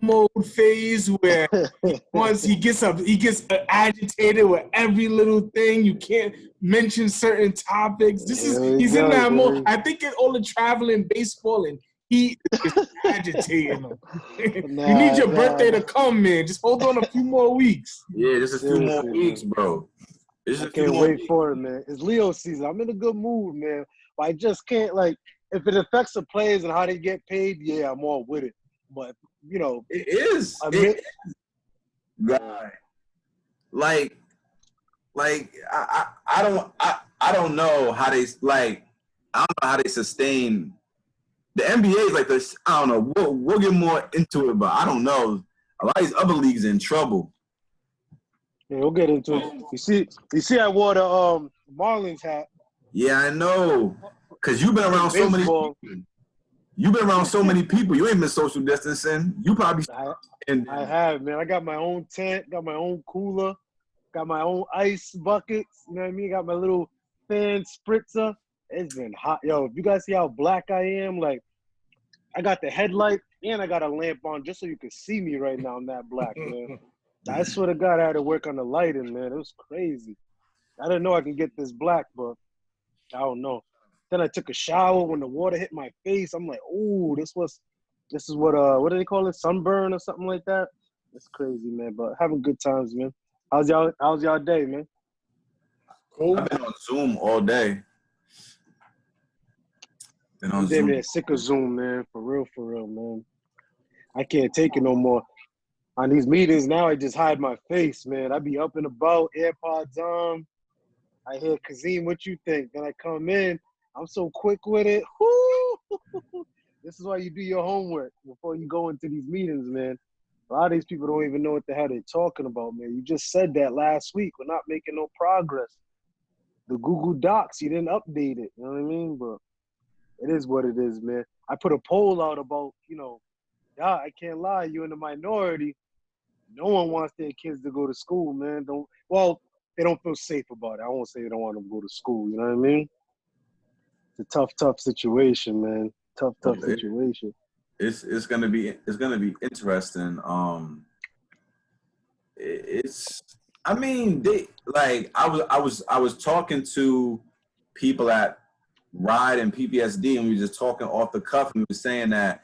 mode phase where once he gets agitated with every little thing. You can't mention certain topics. He's in that mode. I think it's all the traveling baseball and he is agitating him. You need your birthday to come, man. Just hold on a few more weeks. Yeah, just a few more weeks, bro. I can't wait for it, man. It's Leo season. I'm in a good mood, man. But I just can't, like, if it affects the players and how they get paid, yeah, I'm all with it. But, you know. It is. God. Like, I don't know how they, like, I don't know how they sustain. The NBA is like this. I don't know. We'll get more into it, but I don't know. A lot of these other leagues are in trouble. Yeah, we'll get into it. You see, I wore the Marlins hat. Yeah, I know. Cause you've been around so many people. You've been around so many people. You ain't been social distancing. You probably. I have, man. I got my own tent. Got my own cooler. Got my own ice buckets. You know what I mean? Got my little fan spritzer. It's been hot. Yo, if you guys see how black I am, like, I got the headlight and I got a lamp on just so you can see me right now. I'm that black, man. I swear to God, I had to work on the lighting, man. It was crazy. I didn't know I can get this black, but I don't know. Then I took a shower. When the water hit my face, I'm like, ooh, this is what do they call it? Sunburn or something like that? It's crazy, man. But having good times, man. How's y'all day, man? I've been on Zoom all day. I'm damn near sick of Zoom, man. For real, man. I can't take it no more. On these meetings now, I just hide my face, man. I be up and about, AirPods on. I hear Kazeem, what you think? Then I come in. I'm so quick with it. Woo! This is why you do your homework before you go into these meetings, man. A lot of these people don't even know what the hell they're talking about, man. You just said that last week. We're not making no progress. The Google Docs, you didn't update it. You know what I mean? But it is what it is, man. I put a poll out about, I can't lie, you're in the minority. No one wants their kids to go to school, man. They don't feel safe about it. I won't say they don't want them to go to school, you know what I mean? It's a tough situation, man. Tough situation. It's gonna be interesting. I was talking to people at Ride and PPSD, and we were just talking off the cuff, and we were saying that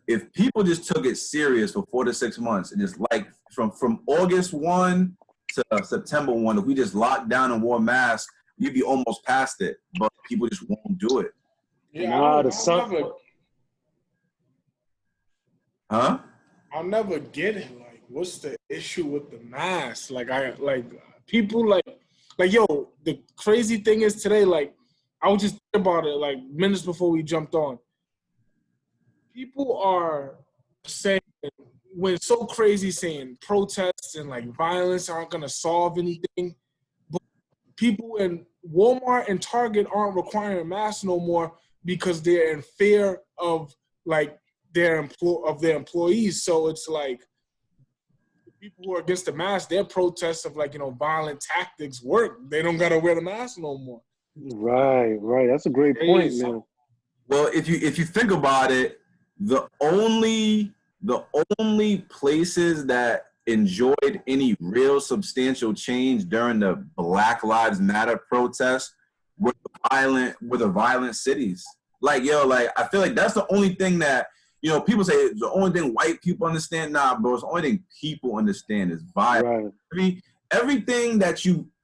if people just took it serious for 4 to 6 months, and just like from August 1 to September 1, if we just locked down and wore masks, you'd be almost past it. But people just won't do it. Yeah, I'll never get it. Like, what's the issue with the mask? People yo, the crazy thing is today, like, I was just thinking about it like minutes before we jumped on. People are saying, when it's so crazy, saying protests and like violence aren't gonna solve anything. But people in Walmart and Target aren't requiring masks no more because they're in fear of like their employees. So it's like the people who are against the mask, their protests of like, violent tactics work. They don't gotta wear the mask no more. Right. That's a great point, man. Well, if you think about it, the only places that enjoyed any real substantial change during the Black Lives Matter protests were the violent cities. Like, I feel like that's the only thing that, people say it's the only thing white people understand. Nah, bro, it's the only thing people understand is violence. Right.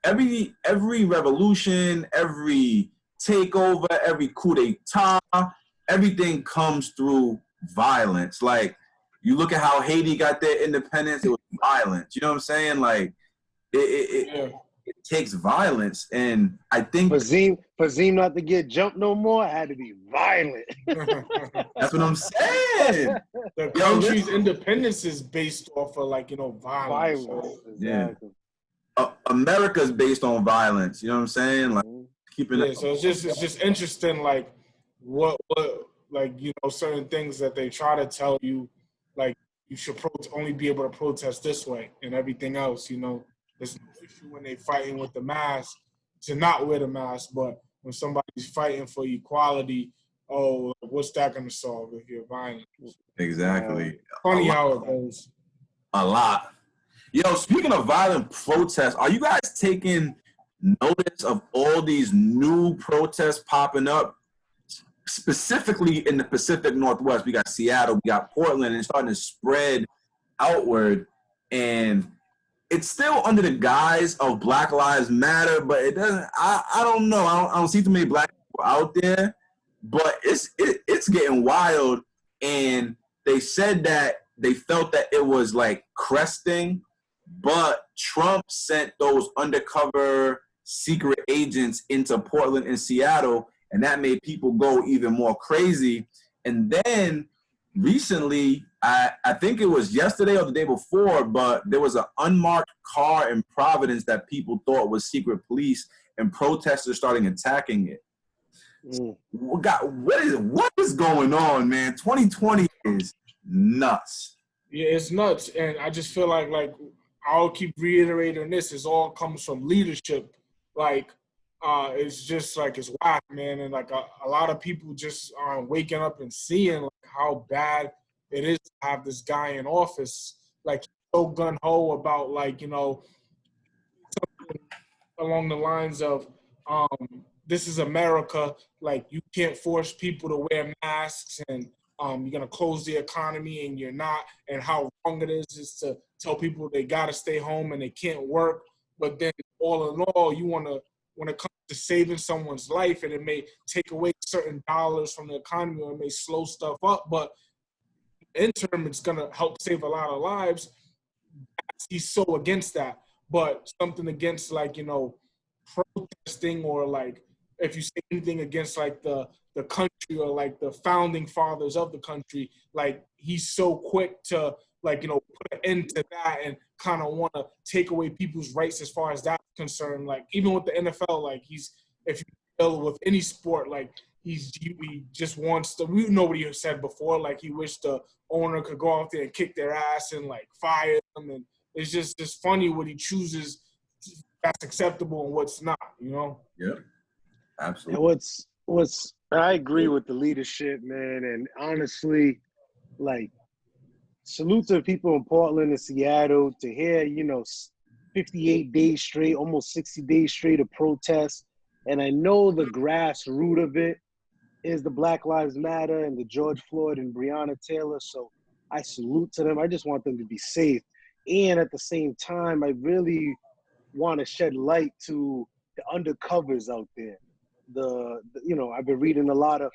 Every revolution, every takeover, every coup d'etat, everything comes through violence. Like, you look at how Haiti got their independence, it was violence. You know what I'm saying? Like, it takes violence, and I think for Zeem not to get jumped no more, it had to be violent. That's what I'm saying. The country's independence is based off of violence. So. Exactly. America's based on violence. You know what I'm saying? Like, keeping it. So it's just interesting, like what certain things that they try to tell you, like you should only be able to protest this way, and everything else, there's no issue when they fighting with the mask to not wear the mask, but when somebody's fighting for equality, we're what's that going to solve if you're violent? Exactly. Funny how it goes. A lot. Yo, speaking of violent protests, are you guys taking notice of all these new protests popping up? Specifically in the Pacific Northwest, we got Seattle, we got Portland, and it's starting to spread outward. And it's still under the guise of Black Lives Matter, but it doesn't. I don't know. I don't see too many black people out there, but it's getting wild. And they said that they felt that it was like cresting, but Trump sent those undercover secret agents into Portland and Seattle, and that made people go even more crazy. And then recently, I think it was yesterday or the day before, but there was an unmarked car in Providence that people thought was secret police, and protesters starting attacking it. What is going on, man? 2020 is nuts. Yeah, it's nuts, and I just feel like I'll keep reiterating this. It all comes from leadership. It's just like it's whack, man, and like a lot of people just aren't waking up and seeing like how bad it is to have this guy in office. Like so gun ho about something along the lines of this is America. Like you can't force people to wear masks and you're going to close the economy and you're not, and how wrong it is to tell people they got to stay home and they can't work. But then all in all, you want to, when it comes to saving someone's life, and it may take away certain dollars from the economy or it may slow stuff up, but in term, it's going to help save a lot of lives. He's so against that. But something against protesting, or like if you say anything against like the country or like the founding fathers of the country, like he's so quick to put an end to that and kind of want to take away people's rights as far as that's concerned. Like even with the NFL, like if you deal with any sport, like he just wants to. We know what he said before, like he wished the owner could go out there and kick their ass and like fire them, and it's just funny what he chooses that's acceptable and what's not, Yeah, absolutely. And what's I agree with the leadership, man, and honestly, like salute to the people in Portland and Seattle to hear 58 days straight, almost 60 days straight of protests, and I know the grassroots of it is the Black Lives Matter and the George Floyd and Breonna Taylor. So I salute to them. I just want them to be safe. And at the same time, I really want to shed light to the undercovers out there. I've been reading a lot of,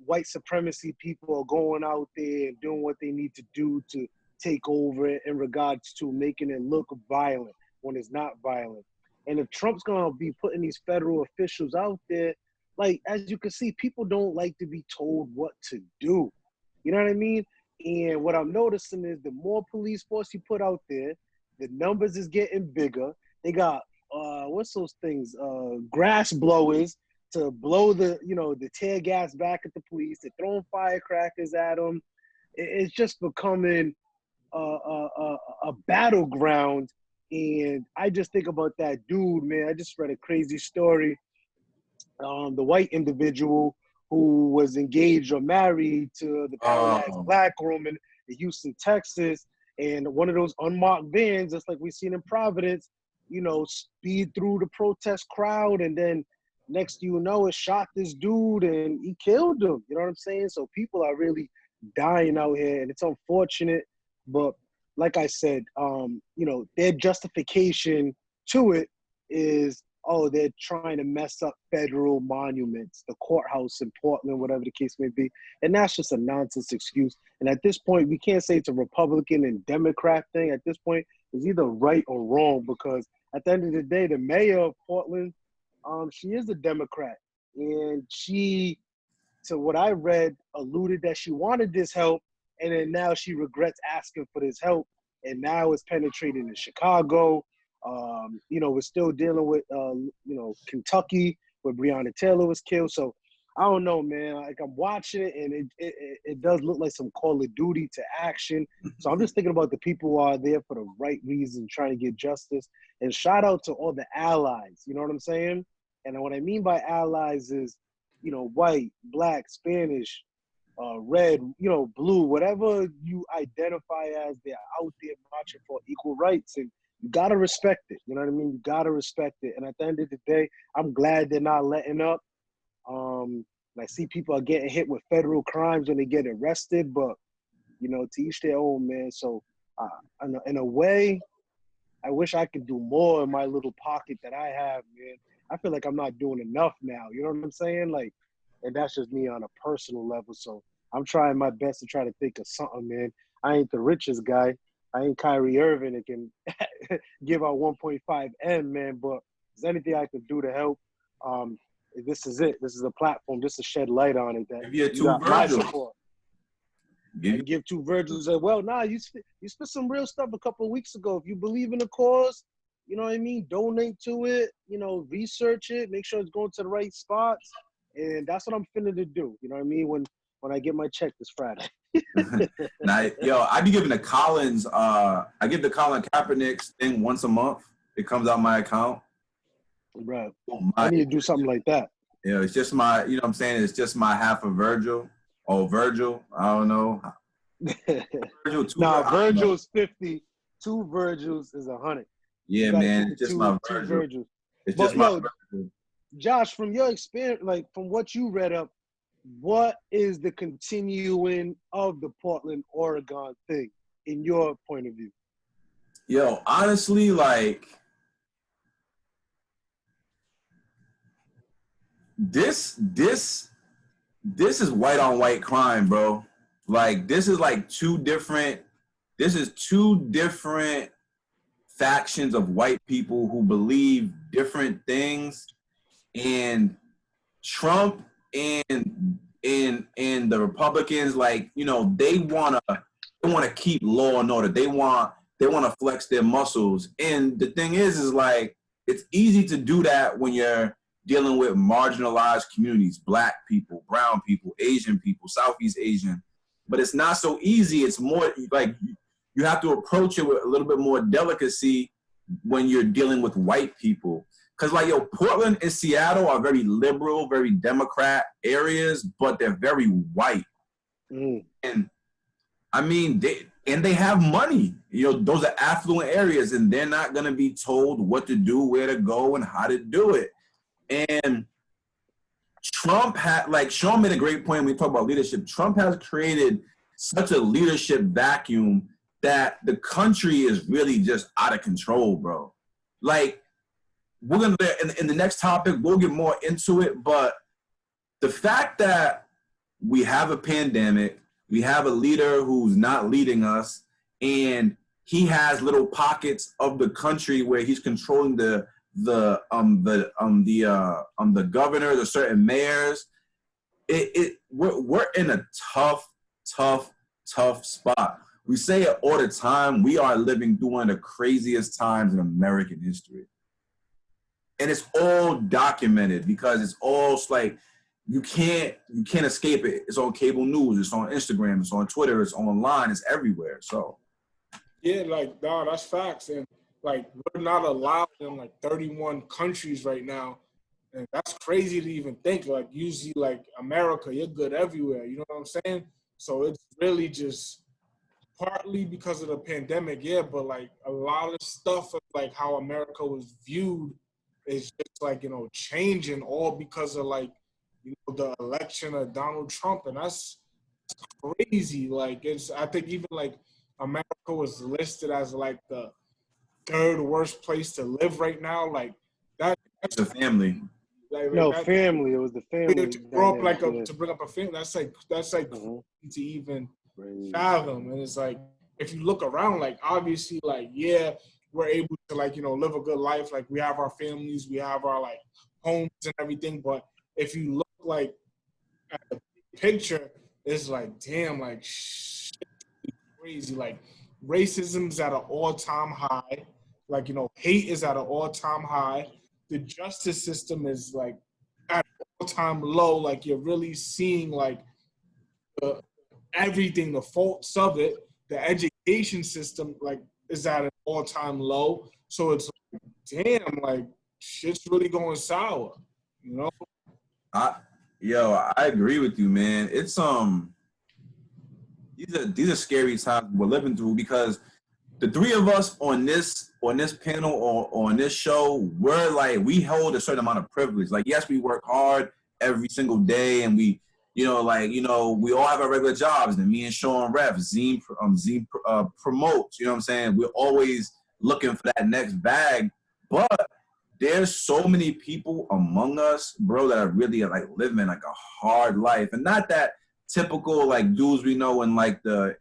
white supremacy people are going out there and doing what they need to do to take over in regards to making it look violent when it's not violent. And if Trump's going to be putting these federal officials out there, like, as you can see, people don't like to be told what to do. You know what I mean? And what I'm noticing is the more police force you put out there, the numbers is getting bigger. They got, what's those things? Grass blowers to blow the tear gas back at the police. They're throwing firecrackers at them. It's just becoming a battleground. And I just think about that dude, man. I just read a crazy story. The white individual who was engaged or married to the paralyzed black woman in Houston, Texas, and one of those unmarked vans, just like we've seen in Providence, speed through the protest crowd, and then next it shot this dude and he killed him. You know what I'm saying? So people are really dying out here, and it's unfortunate. But like I said, their justification to it is, they're trying to mess up federal monuments, the courthouse in Portland, whatever the case may be. And that's just a nonsense excuse. And at this point, we can't say it's a Republican and Democrat thing. At this point, it's either right or wrong, because at the end of the day, the mayor of Portland, she is a Democrat. And she, to what I read, alluded that she wanted this help, and then now she regrets asking for this help. And now it's penetrating in Chicago. We're still dealing with, Kentucky, where Breonna Taylor was killed. So I don't know, man. Like, I'm watching it, and it does look like some Call of Duty to action. So I'm just thinking about the people who are there for the right reason, trying to get justice. And shout out to all the allies. You know what I'm saying? And what I mean by allies is you know, white, black, Spanish, red, you know, blue, whatever you identify as, they're out there marching for equal rights, and you gotta respect it. You know what I mean? You gotta respect it. And at the end of the day, I'm glad they're not letting up. I see people are getting hit with federal crimes when they get arrested, but you know, to each their own, man. So, in a way, I wish I could do more in my little pocket that I have, man. I feel like I'm not doing enough now. You know what I'm saying? Like, and that's just me on a personal level. So I'm trying my best to try to think of something, man. I ain't the richest guy. I ain't Kyrie Irving that can give out 1.5 M, man. But if there's anything I can do to help, this is it. This is a platform just to shed light on it. That Give you you got my Virgil. support. And give two Virgils. Well, nah, you spit some real stuff a couple of weeks ago. If you believe in the cause, you know what I mean, donate to it, you know, research it, make sure it's going to the right spots. And that's what I'm finna to do. You know what I mean? When I get my check this Friday. Now, yo, I be giving the Collins, I give the Colin Kaepernick thing once a month. It comes out my account. Right. I need to do something like that. You know, it's just my, you know what I'm saying? It's just my half of Virgil. Oh, Virgil, I don't know. Virgil, Virgil's 50. Two Virgils is 100. Yeah, man, it's just my Virgil. Two Virgils. It's just my Virgil. Josh, from your experience, like from what you read up, what is the continuing of the Portland, Oregon thing in your point of view? Yo, honestly, like this is white on white crime, bro. Like this is two different factions of white people who believe different things, and Trump and the Republicans, like, you know, they wanna keep law and order. They wanna flex their muscles. And the thing is like, it's easy to do that when you're dealing with marginalized communities, black people, brown people, Asian people, Southeast Asian. But it's not so easy. It's more like you have to approach it with a little bit more delicacy when you're dealing with white people. Because, like, yo, Portland and Seattle are very liberal, very Democrat areas, but they're very white. And, I mean, they have money. You know, those are affluent areas, and they're not going to be told what to do, where to go, and how to do it. And Trump had, like, Sean made a great point when we talk about leadership. Trump has created such a leadership vacuum that the country is really just out of control, bro. Like, we're going to, in the next topic, we'll get more into it, but the fact that we have a pandemic, we have a leader who's not leading us, and he has little pockets of the country where he's controlling the governor, the certain mayors. We're in a tough spot. We say it all the time. We are living through one of the craziest times in American history. And it's all documented because it's all like you can't escape it. It's on cable news, it's on Instagram, it's on Twitter, it's online, it's everywhere. So yeah, like, nah, that's facts. And like, we're not allowed in like 31 countries right now. And that's crazy to even think. Like, usually, like, America, you're good everywhere. You know what I'm saying? So it's really just partly because of the pandemic, yeah, but like a lot of stuff of like how America was viewed is just like, you know, changing all because of like, you know, the election of Donald Trump. And that's crazy. Like, I think even like America was listed as like the third worst place to live right now. Like that's the family. Like, no, family. It was the family. To grow up like to bring up a family. That's like to even fathom. And it's like, if you look around, like obviously, like, yeah, we're able to like, you know, live a good life. Like we have our families, we have our like homes and everything. But if you look like at the picture, it's like, damn, like shit, crazy. Like racism's at an all-time high. Like, you know, hate is at an all-time high. The justice system is like at an all-time low. Like you're really seeing like everything, the faults of it. The education system like is at an all-time low. So it's like, damn, like shit's really going sour, you know? Yo, I agree with you, man. It's these are scary times we're living through because the three of us on this panel or on this show, we're like we hold a certain amount of privilege. Like, yes, we work hard every single day, and we, we all have our regular jobs. And me and Sean ref, Zeem promotes. You know what I'm saying? We're always looking for that next bag, but there's so many people among us, bro, that are really like living like a hard life, and not that typical like dudes we know in like the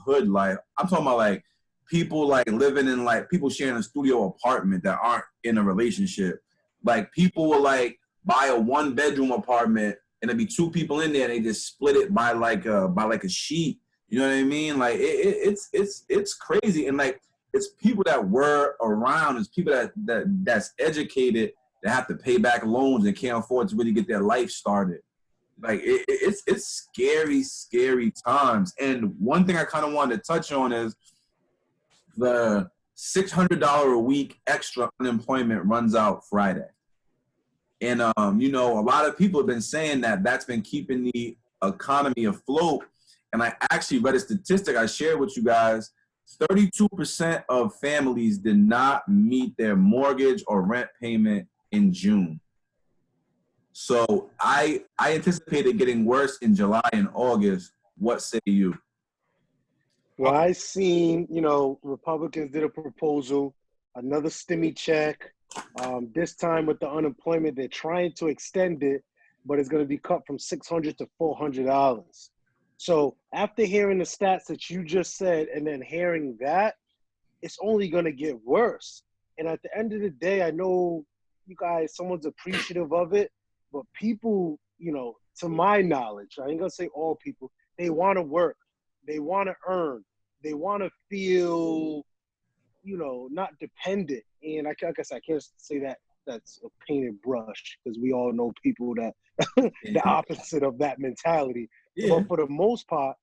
hood life. I'm talking about like people like living in like people sharing a studio apartment that aren't in a relationship. Like people will like buy a 1-bedroom apartment and there'll be 2 people in there and they just split it by like a sheet. You know what I mean? Like it's crazy. And like it's people that were around, it's people that's educated that have to pay back loans and can't afford to really get their life started. Like it's scary times. And one thing I kind of wanted to touch on is the $600 a week extra unemployment runs out Friday. And, a lot of people have been saying that that's been keeping the economy afloat. And I actually read a statistic I shared with you guys. 32% of families did not meet their mortgage or rent payment in June. So I anticipate it getting worse in July and August. What say you? Well, I seen, Republicans did a proposal, another stimmy check. This time with the unemployment, they're trying to extend it, but it's going to be cut from $600 to $400. So after hearing the stats that you just said and then hearing that, it's only going to get worse. And at the end of the day, I know you guys, someone's appreciative of it, but people, to my knowledge, I ain't going to say all people, they want to work. They want to earn. They want to feel, not dependent. And I guess I can't say that that's a painted brush because we all know people that the opposite of that mentality. Yeah. But for the most part,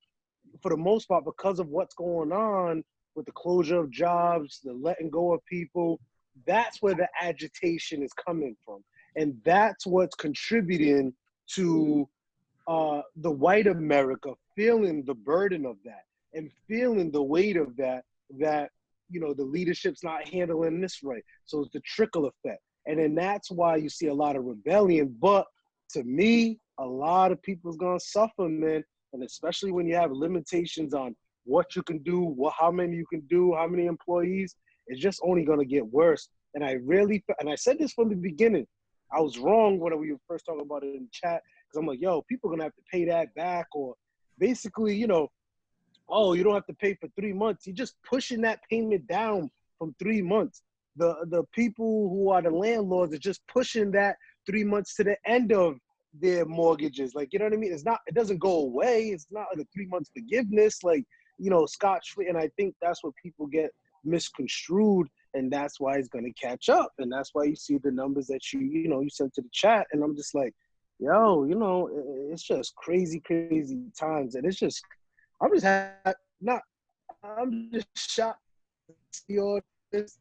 because of what's going on with the closure of jobs, the letting go of people, that's where the agitation is coming from. And that's what's contributing to the white America feeling the burden of that and feeling the weight of that the leadership's not handling this right. So it's the trickle effect. And then that's why you see a lot of rebellion. But to me, a lot of people's going to suffer, man. And especially when you have limitations on what you can do, how many you can do, how many employees, it's just only going to get worse. And I said this from the beginning. I was wrong when we were first talking about it in the chat. Because I'm like, yo, people are going to have to pay that back. Or basically, you don't have to pay for 3 months. You're just pushing that payment down from 3 months. The people who are the landlords are just pushing that 3 months to the end of their mortgages. Like, you know what I mean? It doesn't go away. It's not like a 3 months forgiveness, like, scotch-free. And I think that's what people get misconstrued. And that's why it's going to catch up. And that's why you see the numbers that you sent to the chat. And I'm just like, yo, it's just crazy, crazy times. And it's just, I'm just shocked to see all this.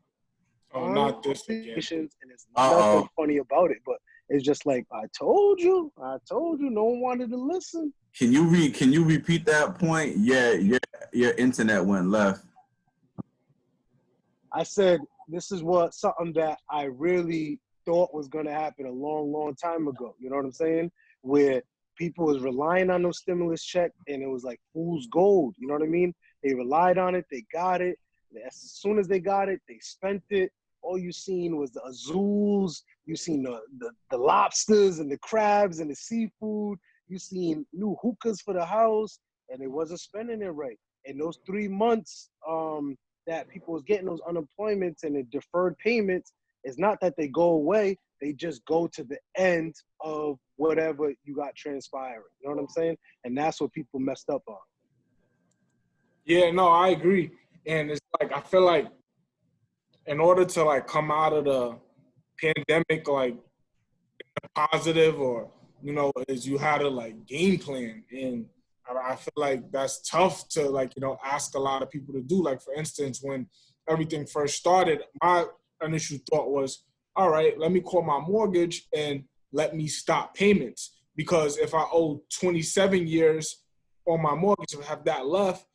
Oh, not this again. And there's nothing funny about it, but it's just like, I told you, no one wanted to listen. Can you repeat that point? Yeah, your internet went left. I said, this is something that I really thought was going to happen a long, long time ago. You know what I'm saying? Where people was relying on those stimulus checks and it was like fool's gold. You know what I mean? They relied on it. They got it. As soon as they got it, they spent it. All you seen was the azules. You seen the lobsters and the crabs and the seafood. You seen new hookahs for the house, and they wasn't spending it right. And those 3 months that people was getting those unemployments and the deferred payments, it's not that they go away. They just go to the end of whatever you got transpiring. You know what I'm saying? And that's what people messed up on. Yeah, no, I agree. And it's like, I feel like in order to like come out of the pandemic, like positive or, is you had to like game plan. And I feel like that's tough to like, ask a lot of people to do. Like, for instance, when everything first started, my initial thought was, all right, let me call my mortgage and let me stop payments. because if I owe 27 years on my mortgage, if I have that left,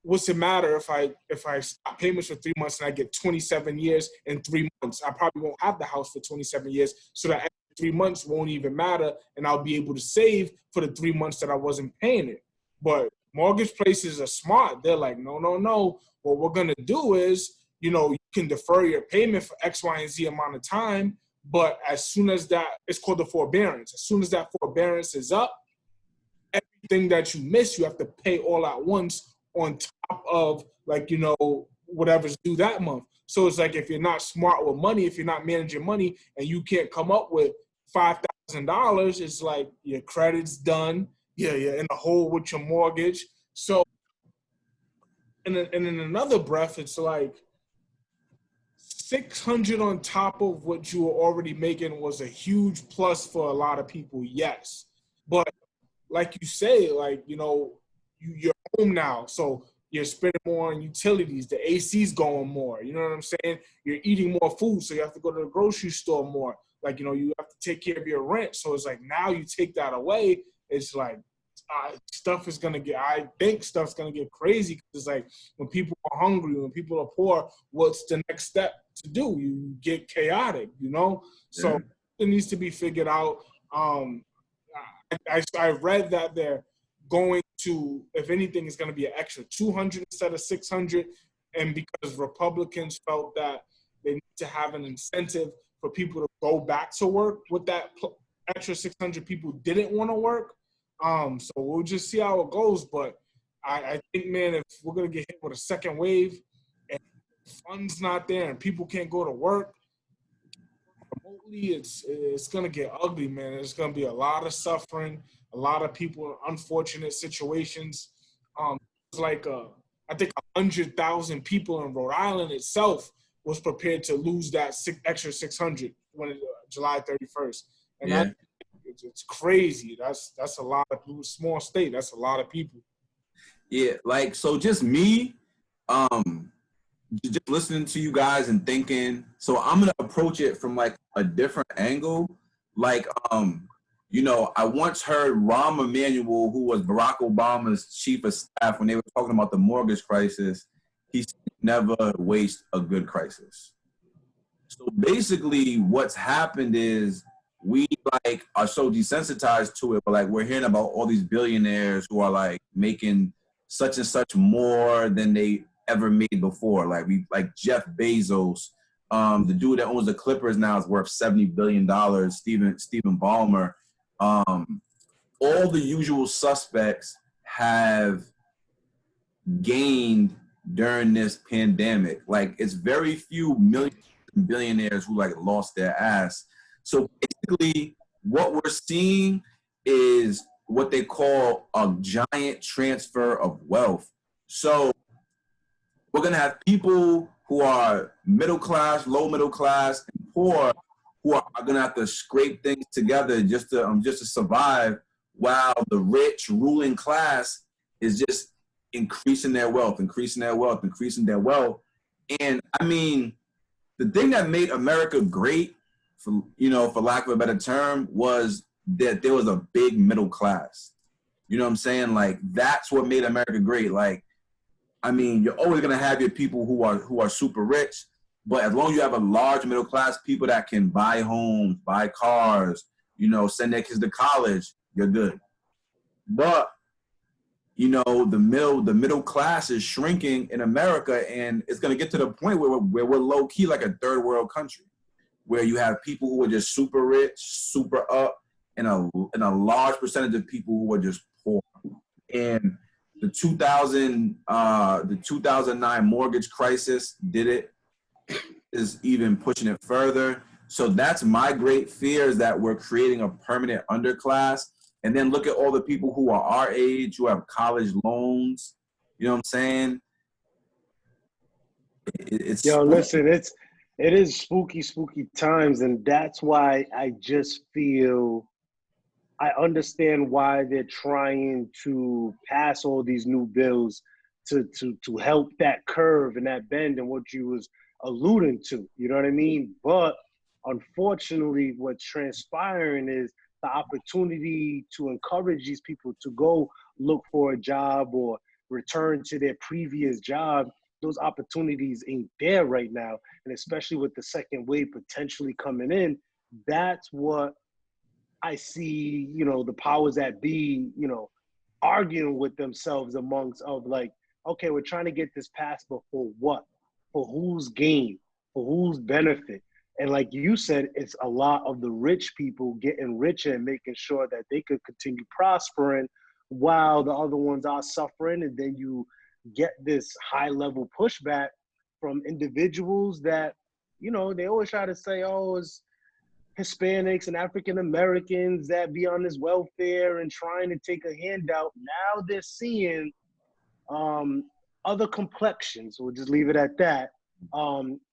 what's it matter if I stop payments for 3 months and I get 27 years in 3 months? I probably won't have the house for 27 years, so that 3 months won't even matter, and I'll be able to save for the 3 months that I wasn't paying it. But mortgage places are smart. They're like, no, no, no. What we're gonna do is, you can defer your payment for X, Y, and Z amount of time, but as soon as that, it's called the forbearance. As soon as that forbearance is up, everything that you miss, you have to pay all at once on top of, like, whatever's due that month. So it's like, if you're not smart with money, if you're not managing money, and you can't come up with $5,000, it's like your credit's done. Yeah, you're in a hole with your mortgage. So, and in another breath, it's like 600 on top of what you were already making was a huge plus for a lot of people, yes. But like you say, like, you're home now, so you're spending more on utilities. The AC's going more. You know what I'm saying? You're eating more food, so you have to go to the grocery store more. Like, you have to take care of your rent. So it's like, now you take that away, it's like, I think stuff's going to get crazy, because it's like, when people are hungry, when people are poor, what's the next step to do? You get chaotic, So it needs to be figured out. I read that they're going to, if anything, is going to be an extra 200 instead of 600, and because Republicans felt that they need to have an incentive for people to go back to work with that extra 600 people didn't want to work. So we'll just see how it goes. But I think, man, if we're going to get hit with a second wave and funds not there and people can't go to work remotely, it's going to get ugly, man. There's going to be a lot of suffering, a lot of people in unfortunate situations. It's like, I think 100,000 people in Rhode Island itself was prepared to lose that extra 600 when July 31st. And it's crazy. That's a lot of small state. That's a lot of people. Yeah, like, so just me, just listening to you guys and thinking. So I'm gonna approach it from like a different angle. Like, I once heard Rahm Emanuel, who was Barack Obama's chief of staff, when they were talking about the mortgage crisis, he said, never waste a good crisis. So basically, what's happened is, we like are so desensitized to it, but like, we're hearing about all these billionaires who are like making such and such more than they ever made before. Like Jeff Bezos, the dude that owns the Clippers now is worth $70 billion. Stephen Ballmer, all the usual suspects have gained during this pandemic. Like, it's very few billionaires who like lost their ass. So basically, what we're seeing is what they call a giant transfer of wealth. So we're going to have people who are middle class, low middle class, and poor, who are going to have to scrape things together just to survive, while the rich ruling class is just increasing their wealth. And I mean, the thing that made America great, for lack of a better term, was that there was a big middle class. You know what I'm saying? Like, that's what made America great. Like, I mean, you're always gonna have your people who are super rich, but as long as you have a large middle class, people that can buy homes, buy cars, send their kids to college, you're good. But the middle class is shrinking in America, and it's gonna get to the point where we're low key like a third world country, where you have people who are just super rich, super up, and a large percentage of people who are just poor. And the 2009 mortgage crisis is even pushing it further. So that's my great fear, is that we're creating a permanent underclass. And then look at all the people who are our age, who have college loans. You know what I'm saying? Yo, listen, it is spooky times, and that's why I just feel, I understand why they're trying to pass all these new bills to help that curve and that bend and what you was alluding to. You know what I mean? But unfortunately, what's transpiring is the opportunity to encourage these people to go look for a job or return to their previous job, those opportunities ain't there right now. And especially with the second wave potentially coming in, that's what I see, you know, the powers that be, you know, arguing with themselves amongst of like, okay, we're trying to get this passed, but for what? For whose gain? For whose benefit? And like you said, it's a lot of the rich people getting richer and making sure that they could continue prospering while the other ones are suffering. And then you get this high level pushback from individuals that, you know, they always try to say, oh, it's Hispanics and African Americans that be on this welfare and trying to take a handout. Now they're seeing other complexions, we'll just leave it at that,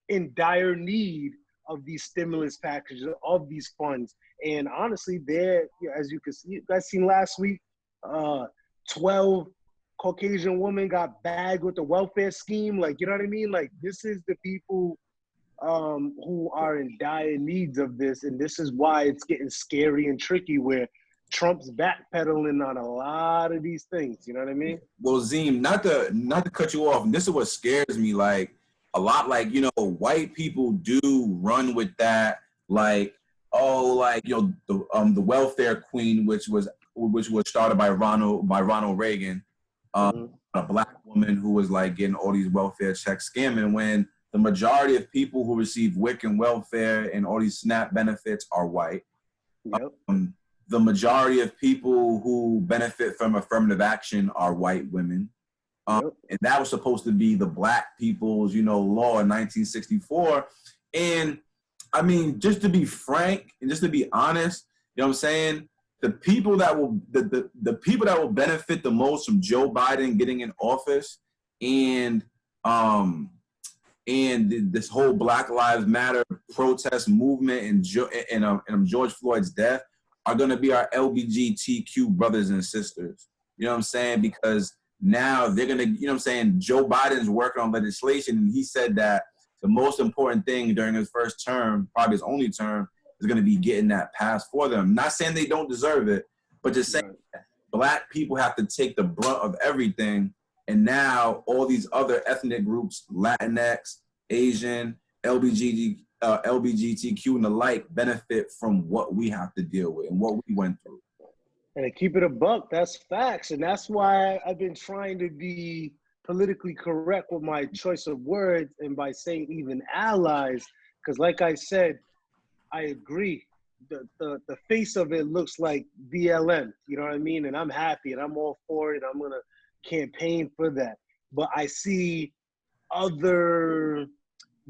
in dire need of these stimulus packages, of these funds. And honestly, they're, as you can see, you guys seen last week, 12 Caucasian women got bagged with the welfare scheme. Like, you know what I mean? Like, this is the people who are in dire needs of this. And this is why it's getting scary and tricky, where Trump's backpedaling on a lot of these things. You know what I mean? Well, Zeem, not to cut you off, and this is what scares me, like, a lot, like, you know, white people do run with that, like, oh, like, you know, the welfare queen, which was started by Ronald Reagan, a black woman who was like getting all these welfare checks scamming, when the majority of people who receive WIC and welfare and all these SNAP benefits are white. Yep. The majority of people who benefit from affirmative action are white women. And that was supposed to be the black people's, you know, law in 1964. And I mean, just to be frank and just to be honest, you know what I'm saying? The people that will the people that will benefit the most from Joe Biden getting in office and this whole Black Lives Matter protest movement and George Floyd's death are going to be our LGBTQ brothers and sisters. You know what I'm saying? Because now they're going to, you know what I'm saying, Joe Biden's working on legislation, and he said that the most important thing during his first term, probably his only term, is going to be getting that passed for them. Not saying they don't deserve it, but just saying that black people have to take the brunt of everything, and now all these other ethnic groups, Latinx, Asian, LGBTQ, and the like, benefit from what we have to deal with and what we went through. And to keep it a buck, that's facts. And that's why I've been trying to be politically correct with my choice of words and by saying even allies. Because like I said, I agree. The face of it looks like BLM, you know what I mean? And I'm happy and I'm all for it. I'm going to campaign for that. But I see other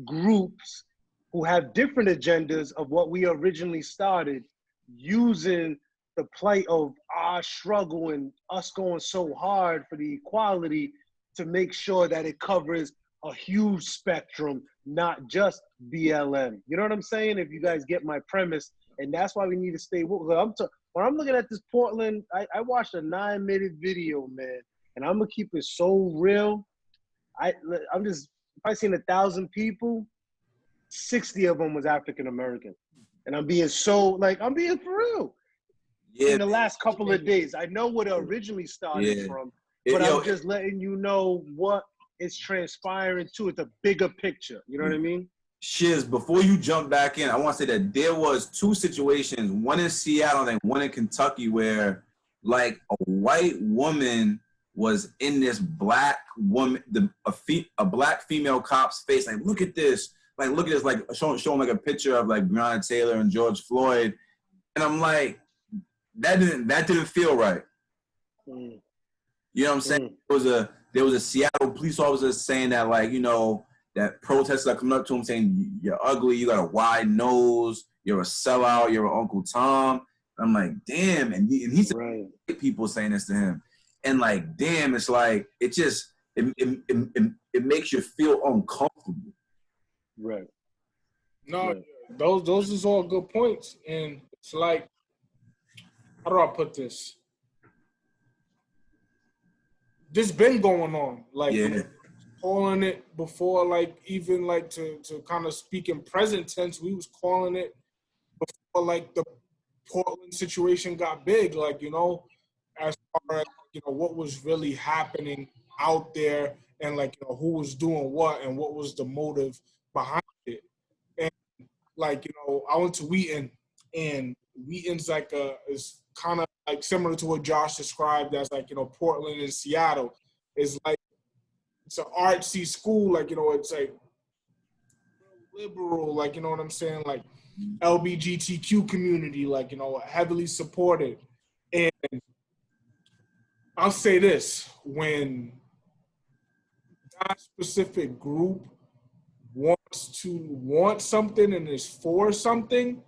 groups who have different agendas of what we originally started, using the plight of our struggle and us going so hard for the equality to make sure that it covers a huge spectrum, not just BLM. You know what I'm saying? If you guys get my premise. And that's why we need to stay. When I'm looking at this Portland, I watched a 9-minute video, man, and I'm going to keep it so real. I'm just, if I seen 1,000 people, 60 of them was African American. And I'm being for real. Yeah. In the last couple of days, I know what it originally started from, but I'm just letting you know what is transpiring too. It's a bigger picture. You know what I mean? Shiz, before you jump back in, I want to say that there was 2 situations, one in Seattle and one in Kentucky, where like a white woman was in this black woman, a black female cop's face. Like, look at this. Like, look at this. Like, showing like a picture of like Breonna Taylor and George Floyd. And I'm like, that didn't feel right. You know what I'm saying? There was a Seattle police officer saying that, like, you know, that protesters are coming up to him saying, you're ugly, you got a wide nose, you're a sellout, you're an Uncle Tom. I'm like, damn. And he said, people saying this to him. And like, damn, it's like, it makes you feel uncomfortable. Right. No, those is all good points. And it's like, how do I put this? This been going on. Like, calling it before, like, even like to kind of speak in present tense, we was calling it before like the Portland situation got big, like, you know, as far as, you know, what was really happening out there and, like, you know, who was doing what and what was the motive behind it. And, like, you know, I went to Wheaton, and Wheaton's like is kind of like similar to what Josh described as, like, you know, Portland and Seattle. Is like, it's an artsy school, like, you know, it's like liberal, like, you know what I'm saying, like LGBTQ community, like, you know, heavily supported. And I'll say this, when that specific group want something and is for something,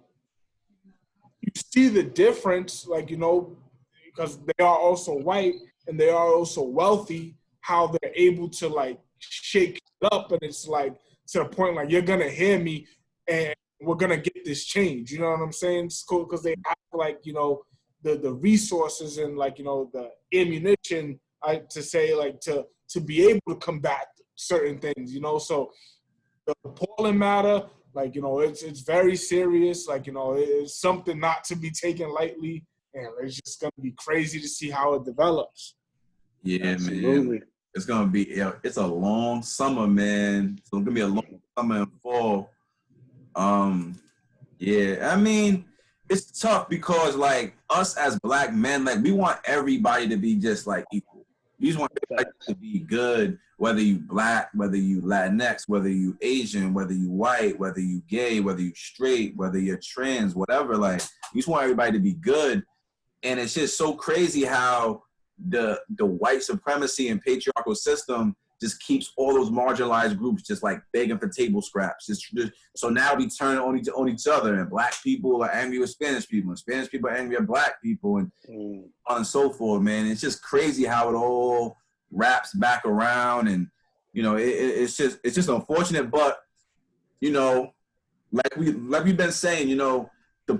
you see the difference, like, you know, because they are also white and they are also wealthy, how they're able to, like, shake it up, and it's like to the point like, you're gonna hear me and we're gonna get this change. You know what I'm saying? It's cool because they have, like, you know, the resources and, like, you know, the ammunition to say, like, to be able to combat certain things, you know. So the Portland matter, like, you know, it's very serious. Like, you know, it's something not to be taken lightly, and it's just gonna be crazy to see how it develops. Yeah, Absolutely. man. It's gonna be. It's a long summer, man. So it's gonna be a long summer and fall. Yeah. I mean, it's tough because, like, us as Black men, like, we want everybody to be just, like, equal. We just want everybody to be good, whether you Black, whether you Latinx, whether you Asian, whether you white, whether you gay, whether you straight, whether you're trans, whatever. Like, we just want everybody to be good. And it's just so crazy how the white supremacy and patriarchal system just keeps all those marginalized groups just, like, begging for table scraps. So now we turn on each other, and Black people are angry with Spanish people, and Spanish people are angry at Black people, and on and so forth, man. It's just crazy how it all wraps back around, and, you know, it's just unfortunate, but, you know, like we've been saying, you know, the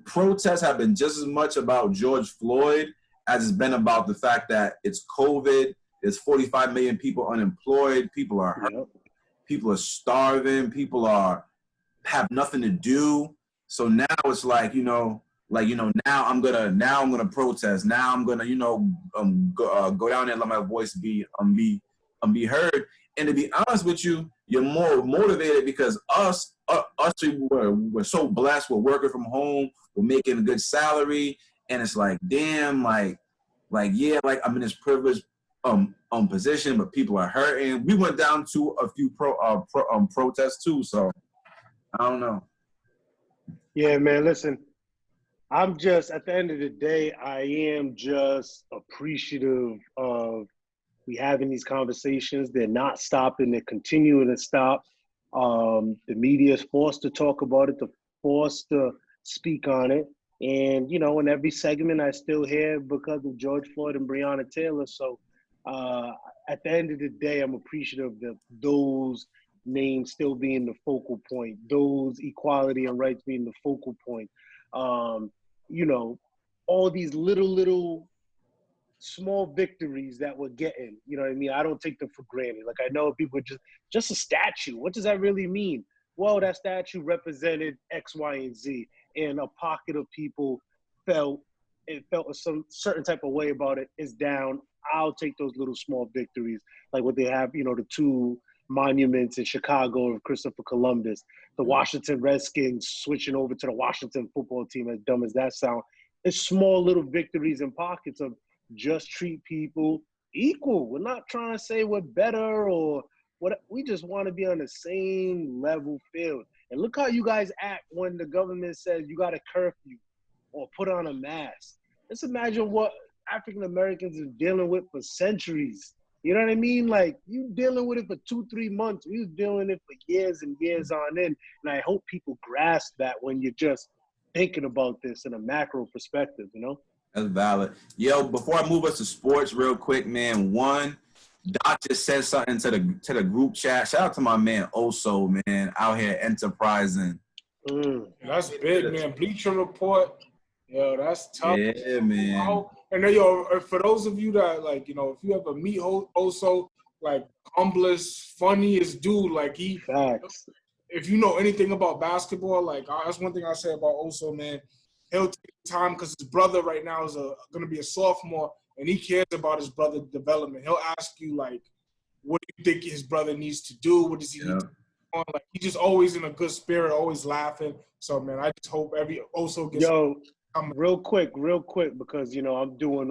protests have been just as much about George Floyd as it's been about the fact that it's COVID. There's 45 million people unemployed. People are hurt. People are starving. People have nothing to do. So now it's like, now I'm gonna protest. Now I'm gonna, go down there and let my voice be heard. And to be honest with you, you're more motivated because us we're so blessed. We're working from home. We're making a good salary, and it's like, damn, like yeah, like I'm in this privileged position, but people are hurting. We went down to a few protests too, so I don't know. Yeah, man, listen, I'm just, at the end of the day, I am just appreciative of we having these conversations. They're not stopping. They're continuing to stop. The media is forced to talk about it. They're forced to speak on it. And, in every segment, I still hear because of George Floyd and Breonna Taylor. So at the end of the day, I'm appreciative of those names still being the focal point, those equality and rights being the focal point. All these little small victories that we're getting, you know what I mean? I don't take them for granted. Like, I know people just a statue. What does that really mean? Well, that statue represented X, Y, and Z, and a pocket of people felt some certain type of way about it is down. I'll take those little small victories, like what they have, the two monuments in Chicago of Christopher Columbus, the Washington Redskins switching over to the Washington football team, as dumb as that sounds. It's small little victories and pockets of just treat people equal. We're not trying to say we're better or what. We just want to be on the same level field. And look how you guys act when the government says you got a curfew or put on a mask. Let's imagine what African Americans are dealing with for centuries. You know what I mean? Like, you dealing with it for 2-3 months. We was dealing with it for years and years on end. And I hope people grasp that when you're just thinking about this in a macro perspective, That's valid. Yo, before I move us to sports real quick, man, Doc just said something to the group chat. Shout out to my man Oso, man, out here enterprising. That's big, man. Bleacher Report. Yo, that's tough. Yeah, man. And then, yo, for those of you that, like, if you ever meet Oso, like, humblest, funniest dude, like, Facts. If you know anything about basketball, like, that's one thing I say about Oso, man. he'll take time because his brother right now is going to be a sophomore, and he cares about his brother's development. He'll ask you, like, what do you think his brother needs to do? What does he need to do? Like, he's just always in a good spirit, always laughing. So, man, I just hope also gets. Yo, real quick, because, you know, I'm doing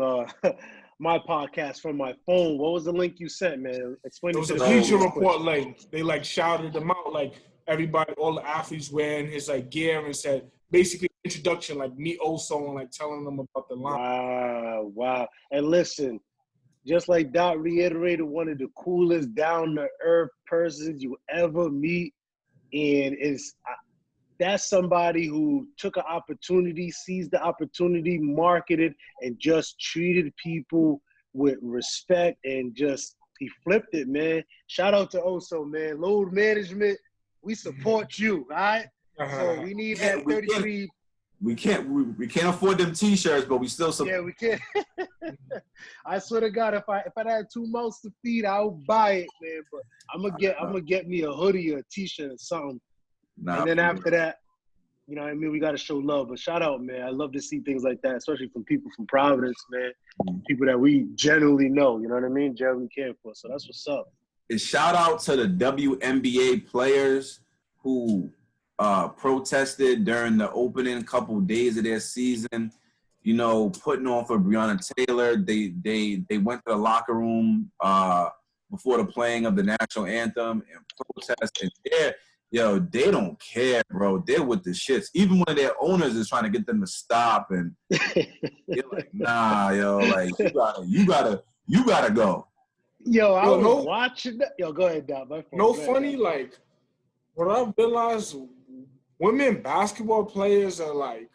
my podcast from my phone. What was the link you sent, man? Explain It it was to a the Bleacher people. Report link. They, like, shouted them out, like, everybody, all the athletes wearing his, like, gear and said, basically, introduction, like, meet Oso and, like, telling them about the line. Wow. And listen, just like Dot reiterated, one of the coolest down-to-earth persons you ever meet. And that's somebody who took an opportunity, seized the opportunity, marketed, and just treated people with respect and just he flipped it, man. Shout out to Oso, man. Load management, we support you, all right? So we need that 33. We can't afford them T-shirts, but we still support. Yeah, we can't. I swear to God, if I had 2 mouths to feed, I'll buy it, man. But I'm gonna get me a hoodie or a T-shirt or something. And then after that, you know what I mean, we got to show love. But shout out, man. I love to see things like that, especially from people from Providence, man. People that we generally know, you know what I mean? Generally care for. So that's what's up. And shout out to the WNBA players who protested during the opening couple days of their season, you know, putting on for Breonna Taylor. They went to the locker room before the playing of the national anthem and protested. They don't care, bro. They're with the shits. Even one of their owners is trying to get them to stop, and they're like, nah, yo, like you gotta go. Yo, I was watching that. Yo, go ahead, Dom. Funny, like, what I realized, women basketball players are like,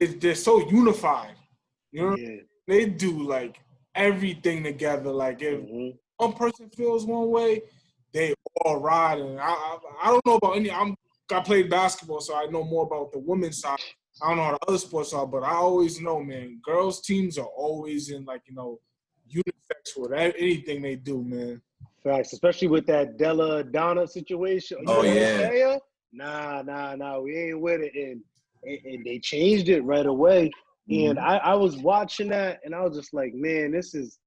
they're so unified. You know, they do like everything together. Like, if one person feels one way, they all ride. And I don't know about I played basketball, so I know more about the women's side. I don't know how the other sports are, but I always know, man, girls' teams are always in, like, you know, unisex with anything they do, man. Facts, especially with that Della Donna situation. Yeah. Nah, we ain't with it. And they changed it right away. And I was watching that, and I was just like, man, this is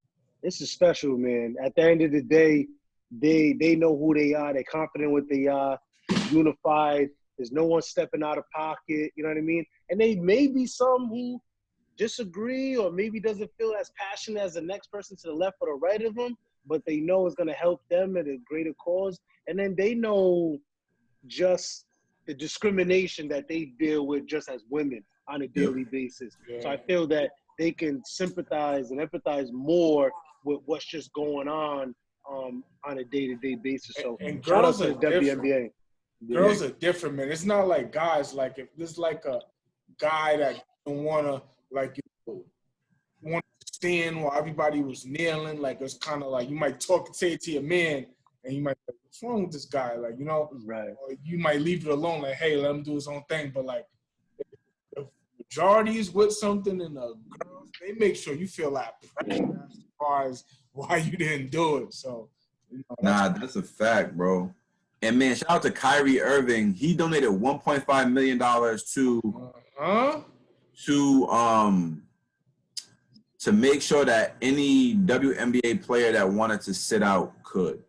special, man. At the end of the day, they know who they are. They're confident what they are. Unified. There's no one stepping out of pocket. You know what I mean? And they may be some who disagree or maybe doesn't feel as passionate as the next person to the left or the right of them, but they know it's going to help them at a greater cause. And then they know just the discrimination that they deal with just as women on a daily basis. Yeah. So I feel that they can sympathize and empathize more with what's just going on a day-to-day basis. So and girls shout out to the WNBA. Girls are different, man. It's not like guys. Like, if there's like a guy that don't want to, like, want to stand while everybody was kneeling, like, it's kind of like you might say it to your man, and you might be like, what's wrong with this guy? Like, you know, right? Or you might leave it alone, like, hey, let him do his own thing. But like, if the majority is with something, and the girls, they make sure you feel that pressure as far as why you didn't do it. So, you know, that's a fact, bro. And man, shout out to Kyrie Irving. He donated $1.5 million to make sure that any WNBA player that wanted to sit out could.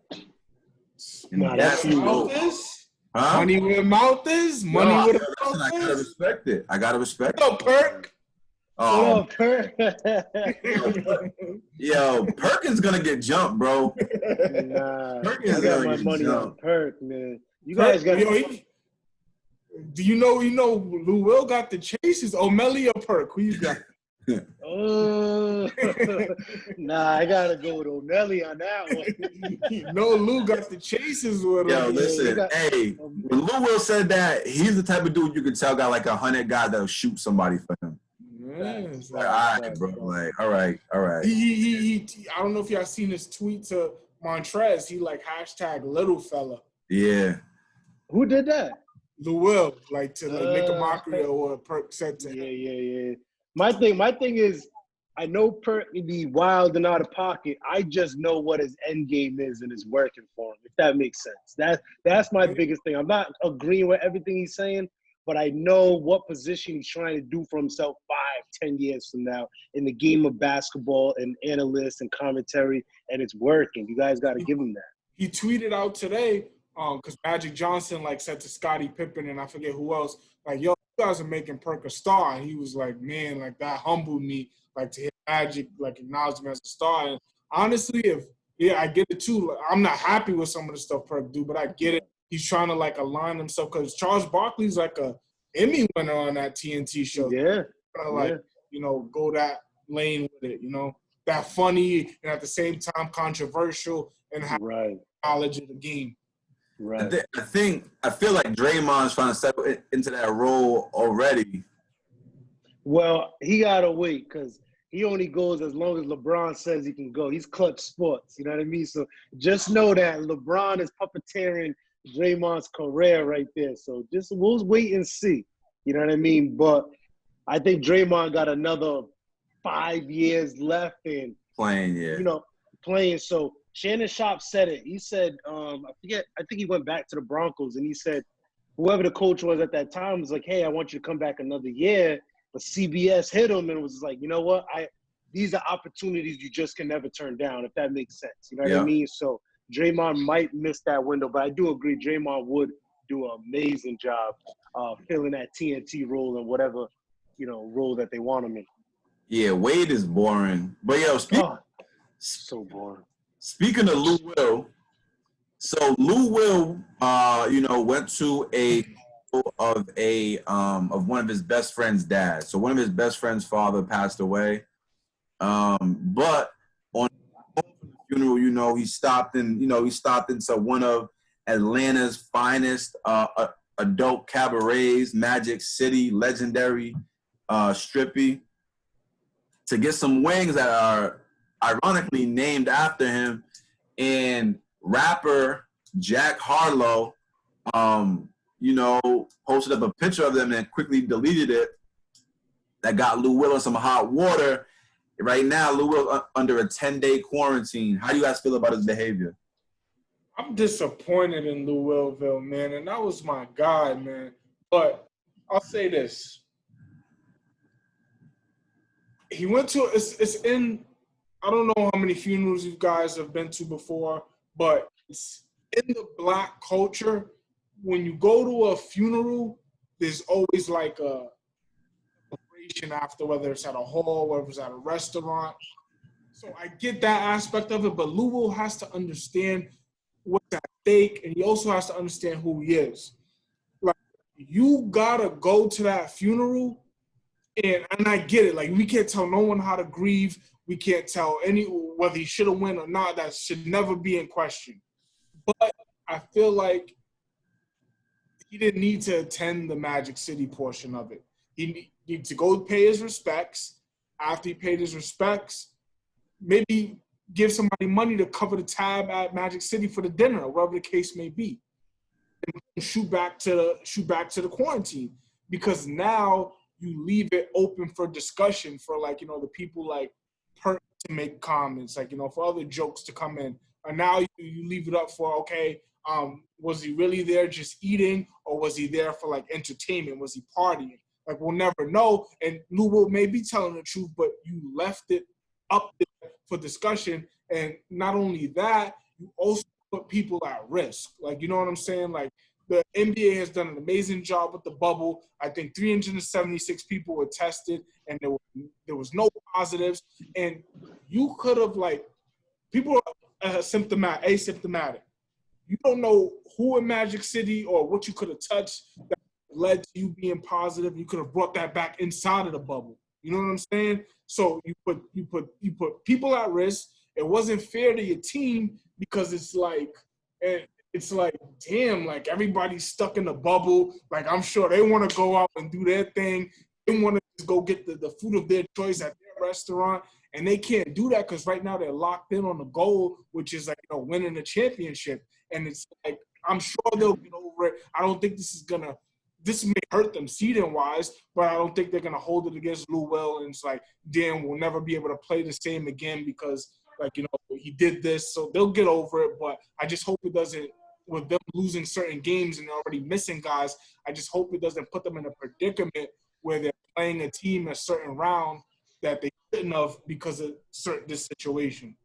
That's mouth is? Huh? Money where mouth is? Money where the mouth I gotta respect it. I gotta respect it. Perk. Oh, Perk. Yo, Perkins gonna get jumped, bro. Nah, Perkins, I got my money on Perk, man. You guys got. Do you know? Lou Will got the chases. O'Malley or Perk? Who you got? Nah, I gotta go with O'Malley on that one. No, Lou got the chases with him. Yo, listen, when Lou Will said that, he's the type of dude you can tell got like 100 guys that'll shoot somebody for him. Man, like, all right, bro. Like, all right. He I don't know if y'all seen his tweet to Montrez. He like hashtag little fella. Yeah. Who did that? Lou Will, like to like make a mockery of what Perk said to him. Yeah. My thing is, I know Perk can be wild and out of pocket. I just know what his end game is and it's working for him, if that makes sense. That's my biggest thing. I'm not agreeing with everything he's saying, but I know what position he's trying to do for himself 5, 10 years from now in the game of basketball and analysts and commentary, and it's working. You guys got to give him that. He tweeted out today, because Magic Johnson like said to Scottie Pippen and I forget who else, like, yo, you guys are making Perk a star. And he was like, man, like that humbled me, like to hear Magic like acknowledge him as a star. And honestly, I get it too. Like, I'm not happy with some of the stuff Perk do, but I get it. He's trying to like align himself because Charles Barkley's like a Emmy winner on that TNT show. Yeah. Trying to like, you know, go that lane with it, you know, that funny and at the same time controversial and have knowledge of the game. Right. I feel like Draymond's trying to step into that role already. Well, he gotta wait because he only goes as long as LeBron says he can go. He's clutch sports, you know what I mean? So just know that LeBron is puppeteering Draymond's career right there. So just we'll wait and see, you know what I mean? But I think Draymond got another 5 years left and playing, yeah. You know, playing. So Shannon Sharpe said it. He said, I think he went back to the Broncos and he said, whoever the coach was at that time was like, hey, I want you to come back another year. But CBS hit him and was like, you know what? These are opportunities you just can never turn down, if that makes sense. You know what I mean? So Draymond might miss that window, but I do agree Draymond would do an amazing job filling that TNT role and whatever, you know, role that they want him in. Yeah, Wade is boring. But yo, so boring. Speaking of Lou Will, so Lou Will, you know, went to of one of his best friend's dad. So one of his best friend's father passed away. But on the funeral, you know, he stopped into one of Atlanta's finest adult cabarets, Magic City, legendary Strippy, to get some wings that are ironically named after him. And rapper Jack Harlow, you know, posted up a picture of them and quickly deleted it. That got Lou Will in some hot water. Right now, Lou Will under a 10-day quarantine. How do you guys feel about his behavior? I'm disappointed in Lou Willville, man, and that was my guy, man. But I'll say this. He went to, it's in, I don't know how many funerals you guys have been to before, but it's in the Black culture. When you go to a funeral, there's always like a celebration after, whether it's at a hall, whether it's at a restaurant. So I get that aspect of it, but Lou Will has to understand what's at stake, and he also has to understand who he is. Like, you gotta go to that funeral, and I get it. Like, we can't tell no one how to grieve. We can't tell whether he should have won or not. That should never be in question. But I feel like he didn't need to attend the Magic City portion of it. He needed to go pay his respects. After he paid his respects, maybe give somebody money to cover the tab at Magic City for the dinner, or whatever the case may be. And shoot back to the quarantine, because now you leave it open for discussion for, like, you know, the people like Perk to make comments, like, you know, for other jokes to come in. And now you leave it up for, okay, was he really there just eating, or was he there for like entertainment? Was he partying? Like, we'll never know. And Lou Will may be telling the truth, but you left it up there for discussion. And not only that, you also put people at risk. Like, you know what I'm saying? Like, the NBA has done an amazing job with the bubble. I think 376 people were tested, and there was no positives. And you could have, like, people are asymptomatic. You don't know who in Magic City or what you could have touched that led to you being positive. You could have brought that back inside of the bubble. You know what I'm saying? So you put people at risk. It wasn't fair to your team, because it's like, damn, like, everybody's stuck in the bubble. Like, I'm sure they want to go out and do their thing. They want to just go get the food of their choice at their restaurant. And they can't do that because right now they're locked in on the goal, which is, like, you know, winning the championship. And it's like, I'm sure they'll get over it. I don't think this may hurt them seeding-wise, but I don't think they're going to hold it against Lou Will. And it's like, damn, we'll never be able to play the same again because, like, you know, he did this. So they'll get over it, but I just hope it doesn't with them losing certain games and already missing guys. I just hope it doesn't put them in a predicament where they're playing a team a certain round that they shouldn't have because of this situation.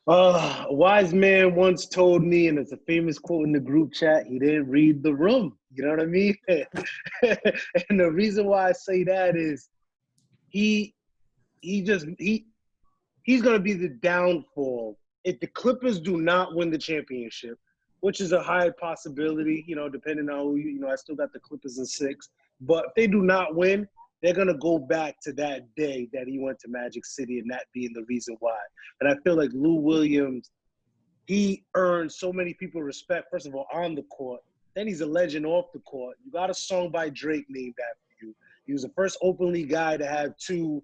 A wise man once told me, and it's a famous quote in the group chat, he didn't read the room. You know what I mean? And the reason why I say that is he's going to be the downfall if the Clippers do not win the championship, which is a high possibility, depending on who, I still got the Clippers in 6. But if they do not win, they're going to go back to that day that he went to Magic City and that being the reason why. And I feel like Lou Williams, he earned so many people respect, first of all, on the court. Then he's a legend off the court. You got a song by Drake named after you. He was the first openly guy to have 2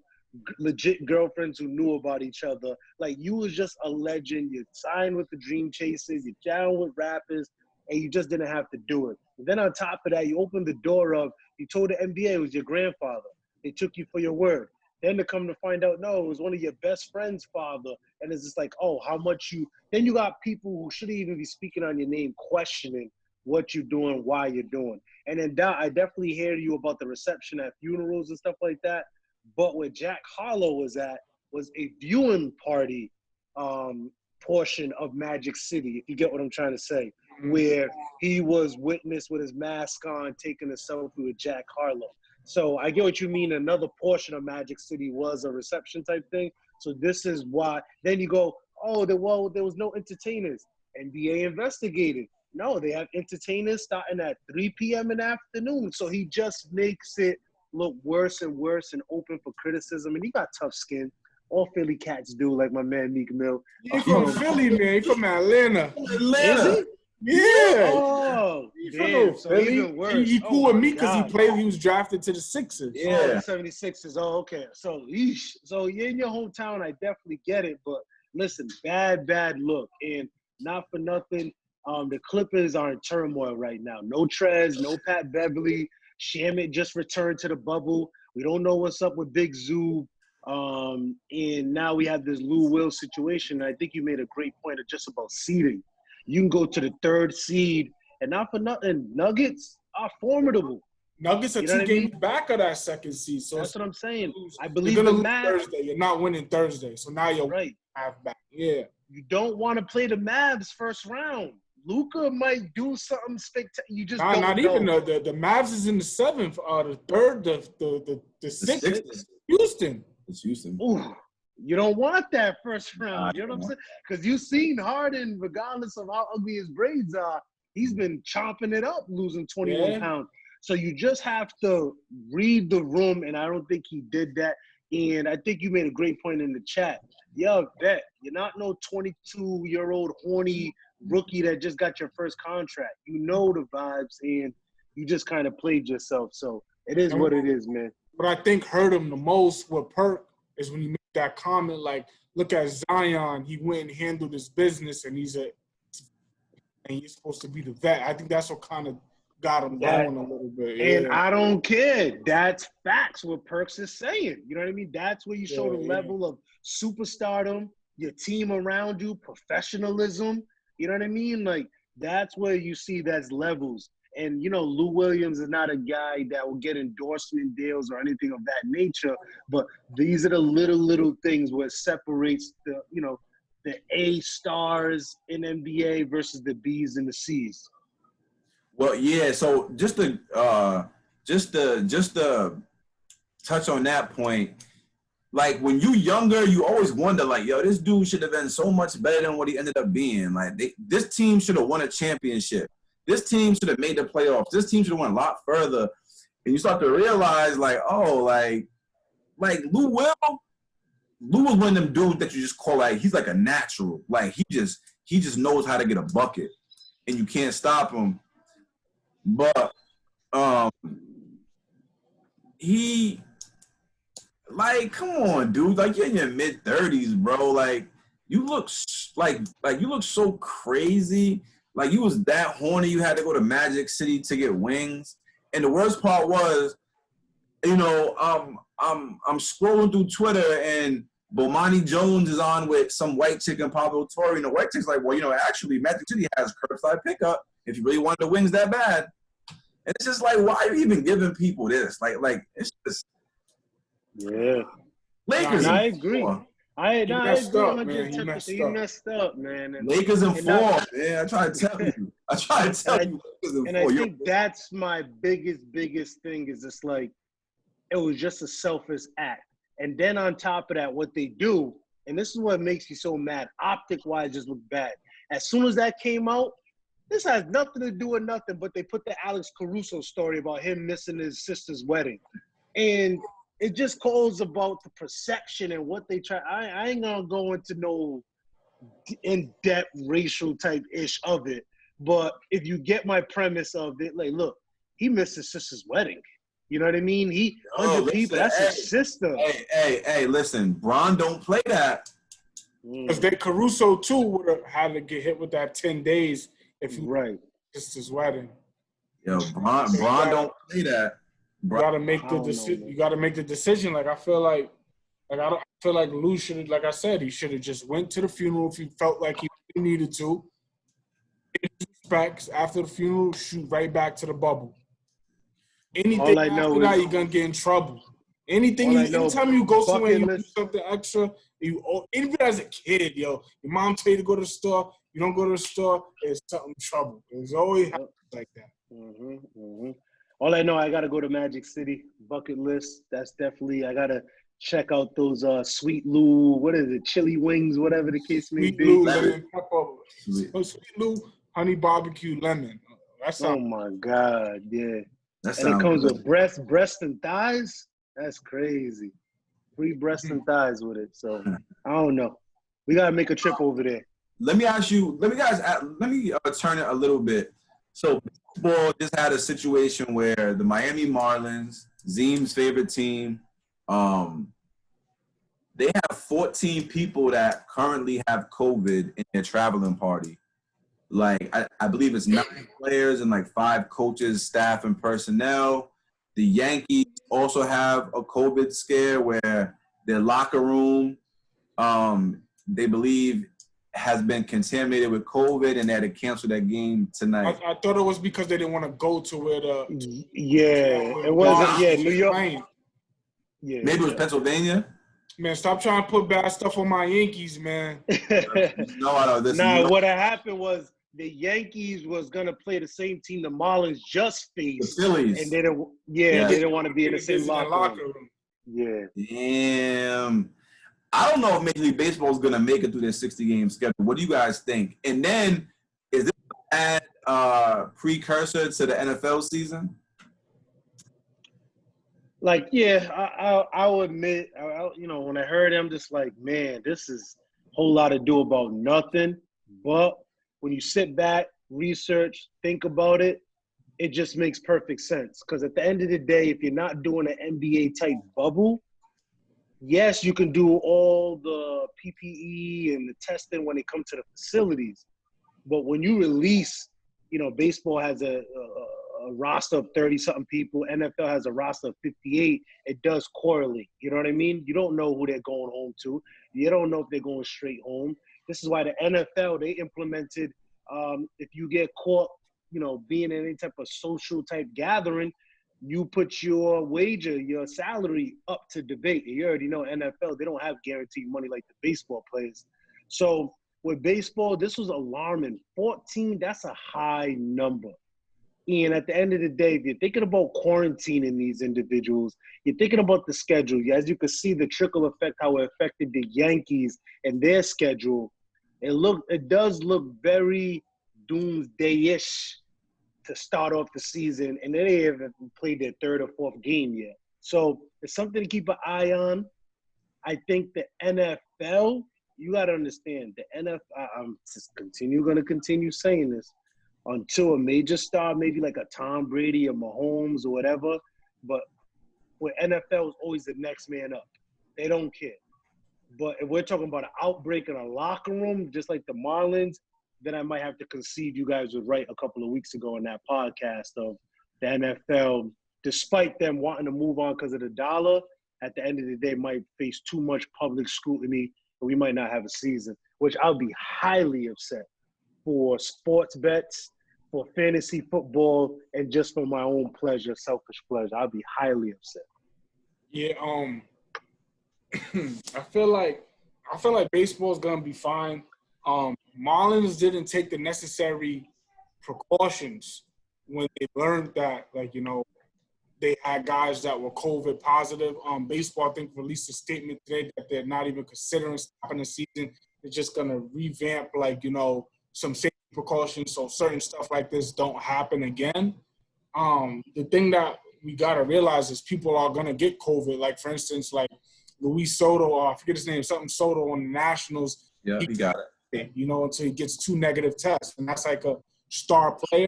legit girlfriends who knew about each other. Like, you was just a legend. You signed with the Dream Chasers. You down with rappers. And you just didn't have to do it. And then on top of that, you opened the door of, you told the NBA it was your grandfather. They took you for your word. Then to come to find out, no, it was one of your best friend's father. And it's just like, oh, how much you – then you got people who shouldn't even be speaking on your name questioning what you're doing, why you're doing. And then I definitely hear you about the reception at funerals and stuff like that. But where Jack Harlow was at was a viewing party portion of Magic City, if you get what I'm trying to say, where he was witnessed with his mask on taking a selfie with Jack Harlow. So I get what you mean. Another portion of Magic City was a reception type thing. So this is why. Then you go, oh, there was no entertainers. NBA investigated. No, they have entertainers starting at 3 p.m. in the afternoon. So he just makes it look worse and worse and open for criticism. And he got tough skin. All Philly cats do, like my man Meek Mill. He's from Philly, man. He's from Atlanta. Is he? Yeah. Oh, damn. So even worse. He cool with me because he was drafted to the Sixers. Yeah, the 76ers. Oh, okay. So, so you're in your hometown. I definitely get it. But listen, bad look. And not for nothing, the Clippers are in turmoil right now. No Trez, no Pat Beverly. Shamit just returned to the bubble. We don't know what's up with Big Zoo. And now we have this Lou Will situation. I think you made a great point of just about seeding. You can go to the 3rd seed, and not for nothing, Nuggets are formidable. Nuggets are 2 games back of that 2nd seed. So that's what I'm saying. I believe you're the gonna lose Thursday. You're not winning Thursday. So now you're right. Half back. Yeah. You don't want to play the Mavs first round. Luka might do something spectacular. You just don't not know. Even the Mavs is in the 7th, the 3rd, the 6th. Houston. It's Houston. Ooh, you don't want that first round. You know what I'm saying? Because you've seen Harden, regardless of how ugly his braids are, he's been chomping it up, losing 21 pounds. So you just have to read the room, and I don't think he did that. And I think you made a great point in the chat. Yo, bet you're not no 22-year-old horny rookie that just got your first contract. You know the vibes, and you just kind of played yourself. So it is what it is, man. What I think hurt him the most with Perk is when he made that comment, like, look at Zion. He went and handled his business, and he's supposed to be the vet. I think that's what kind of got him going a little bit. And I don't care. That's facts what Perks is saying. You know what I mean? That's where you show the level of superstardom, your team around you, professionalism. You know what I mean? Like, that's where you see that's levels. And, Lou Williams is not a guy that will get endorsement deals or anything of that nature. But these are the little things where it separates the A stars in NBA versus the Bs and the Cs. Well, yeah. So just to touch on that point, like when you younger, you always wonder, like, yo, this dude should have been so much better than what he ended up being. Like, this team should have won a championship. This team should have made the playoffs. This team should have went a lot further. And you start to realize, like, oh, like Lou was one of them dudes that you just call, like, he's like a natural. Like, he just knows how to get a bucket, and you can't stop him. But he, like, come on, dude. Like, you're in your mid-30s, bro. Like, you look you look so crazy. Like, you was that horny. You had to go to Magic City to get wings. And the worst part was, I'm scrolling through Twitter, and Bomani Jones is on with some white chick and Pablo Torre, and the white chick's like, well, actually, Magic City has curbside pickup if you really want the wings that bad. And it's just like, why are you even giving people this? Like it's just Lakers. I agree. I agree. Messed up, man. He messed up, man. Lakers in form, man. I try to tell you. And I think that's my biggest thing is just like, it was just a selfish act. And then on top of that, what they do, and this is what makes you so mad, optic-wise just look bad. As soon as that came out, this has nothing to do with nothing, but they put the Alex Caruso story about him missing his sister's wedding. And it just calls about the perception and what they try. I ain't gonna go into no in-depth racial type ish of it, but if you get my premise of it, like, look, he missed his sister's wedding. You know what I mean? 100 people, that's his sister. Hey, listen, Bron don't play that. Because Caruso too would have had to get hit with that 10 days if he missed his wedding. Yo, Bron don't play that. You gotta make the decision. You gotta make the decision. Like I feel like Lou should have. Like I said, he should have just went to the funeral if he felt like he needed to. Respects after the funeral, shoot right back to the bubble. Anything after that, you're gonna get in trouble. Anytime you go somewhere, you do something extra. Even as a kid, your mom tell you to go to the store. You don't go to the store. It's something trouble. It's always like that. All I know, I got to go to Magic City. Bucket list. That's definitely, I got to check out those Sweet Lou, what is it, chili wings, whatever the case may be. Lou, lemon pepper. Sweet Lou, honey barbecue, lemon. Oh, my God, yeah. And it comes with breast and thighs? That's crazy. Free breast and thighs with it. So, I don't know. We got to make a trip over there. Let me turn it a little bit. So, baseball just had a situation where the Miami Marlins, Zeem's favorite team, they have 14 people that currently have COVID in their traveling party. Like, I believe it's 9 players and like 5 coaches, staff, and personnel. The Yankees also have a COVID scare where their locker room, they believe, has been contaminated with COVID, and they had to cancel that game tonight. I thought it was because they didn't want to go to where the it wasn't. New York. Yeah, maybe it was Pennsylvania. Man, stop trying to put bad stuff on my Yankees, man. What happened was the Yankees was gonna play the same team the Marlins just faced, the Phillies, and they didn't want to be in the same locker room. Yeah. Damn. I don't know if Major League Baseball is going to make it through their 60-game schedule. What do you guys think? And then, is this a bad precursor to the NFL season? Like, I'll admit, when I heard him, just like, man, this is a whole lot to do about nothing. But when you sit back, research, think about it, it just makes perfect sense. Because at the end of the day, if you're not doing an NBA-type bubble, yes, you can do all the PPE and the testing when it comes to the facilities. But when you release, baseball has a roster of 30-something people. NFL has a roster of 58. It does correlate. You know what I mean? You don't know who they're going home to. You don't know if they're going straight home. This is why the NFL, they implemented, if you get caught, being in any type of social type gathering, you put your wager, your salary up to debate. You already know NFL, they don't have guaranteed money like the baseball players. So with baseball, this was alarming. 14, that's a high number. And at the end of the day, if you're thinking about quarantining these individuals, you're thinking about the schedule. As you can see, the trickle effect, how it affected the Yankees and their schedule. It does look very doomsday-ish to start off the season, and they haven't played their 3rd or 4th game yet. So it's something to keep an eye on. I think the NFL, you got to understand, the NFL, I'm just going to continue saying this, until a major star, maybe like a Tom Brady or Mahomes or whatever, but with NFL is always the next man up. They don't care. But if we're talking about an outbreak in a locker room, just like the Marlins, then I might have to concede you guys were right a couple of weeks ago in that podcast of the NFL, despite them wanting to move on because of the dollar, at the end of the day might face too much public scrutiny and we might not have a season, which I'll be highly upset for sports bets, for fantasy football, and just for my own pleasure, selfish pleasure. I'll be highly upset. Yeah, I feel like baseball is gonna be fine. Marlins didn't take the necessary precautions when they learned that, like, you know, they had guys that were COVID positive. Baseball, I think, released a statement today that they're not even considering stopping the season. They're just gonna revamp, like, you know, some safety precautions so certain stuff like this don't happen again. The thing that we gotta realize is people are gonna get COVID. Like, for instance, like Luis Soto, I forget his name, something Soto on the Nationals. Yeah, he got it. You know, until he gets 2 negative tests, and that's like a star player.